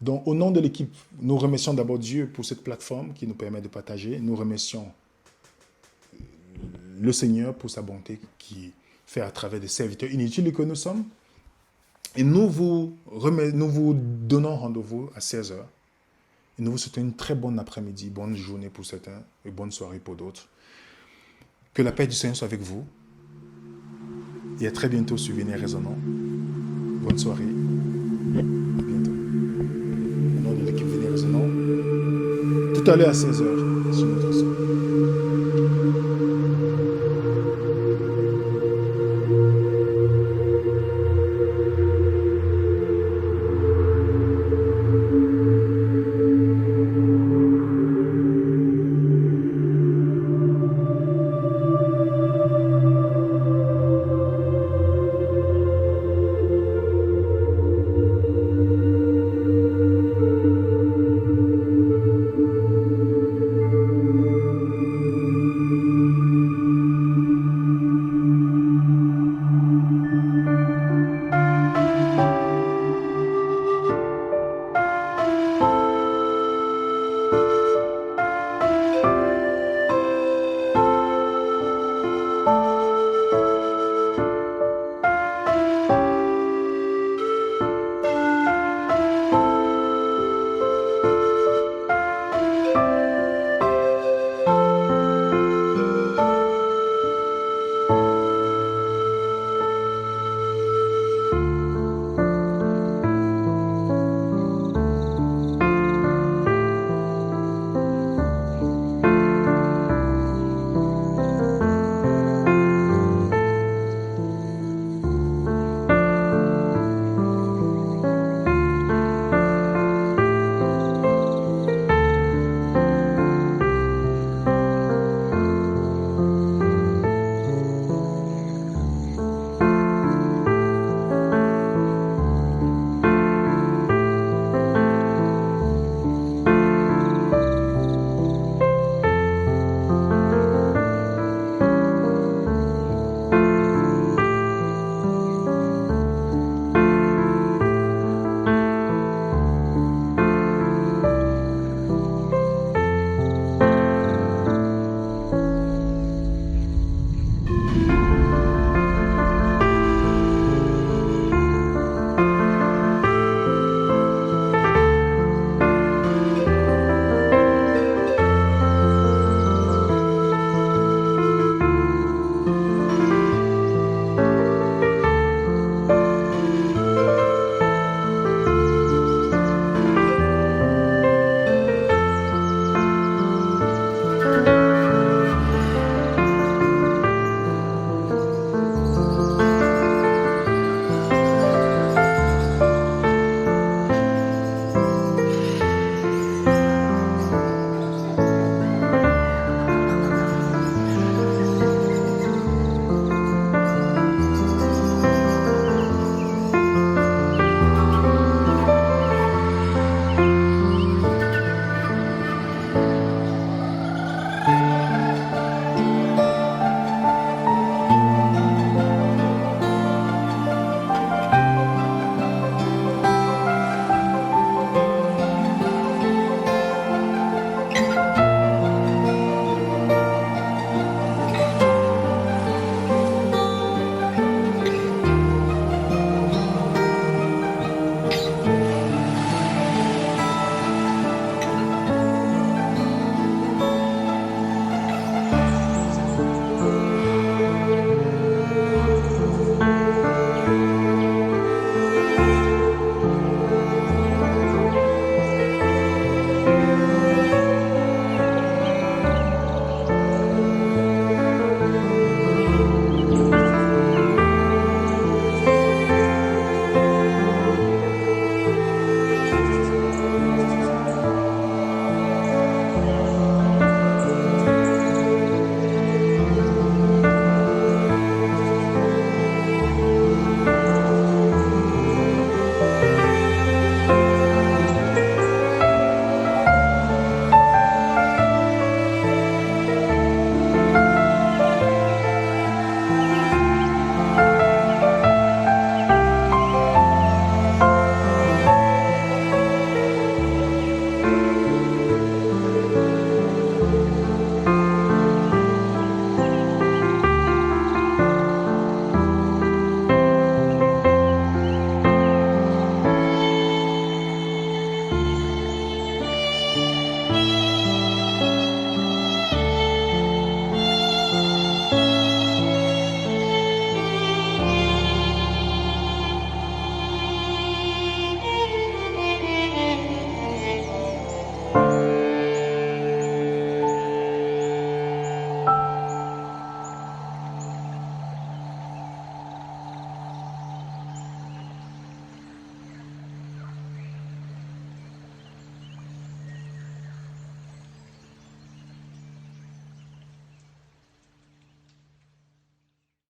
Donc, au nom de l'équipe, nous remercions d'abord Dieu pour cette plateforme qui nous permet de partager. Nous remercions le Seigneur pour sa bonté qui fait à travers des serviteurs inutiles que nous sommes. Et nous vous donnons rendez-vous à 16h. Et nous vous souhaitons une très bonne après-midi, bonne journée pour certains et bonne soirée pour d'autres. Que la paix du Seigneur soit avec vous. Et à très bientôt sur Venez Raisonnons. Bonne soirée. À bientôt. Au nom de l'équipe Venez Raisonnons. Tout à l'heure à 16h sur notre site.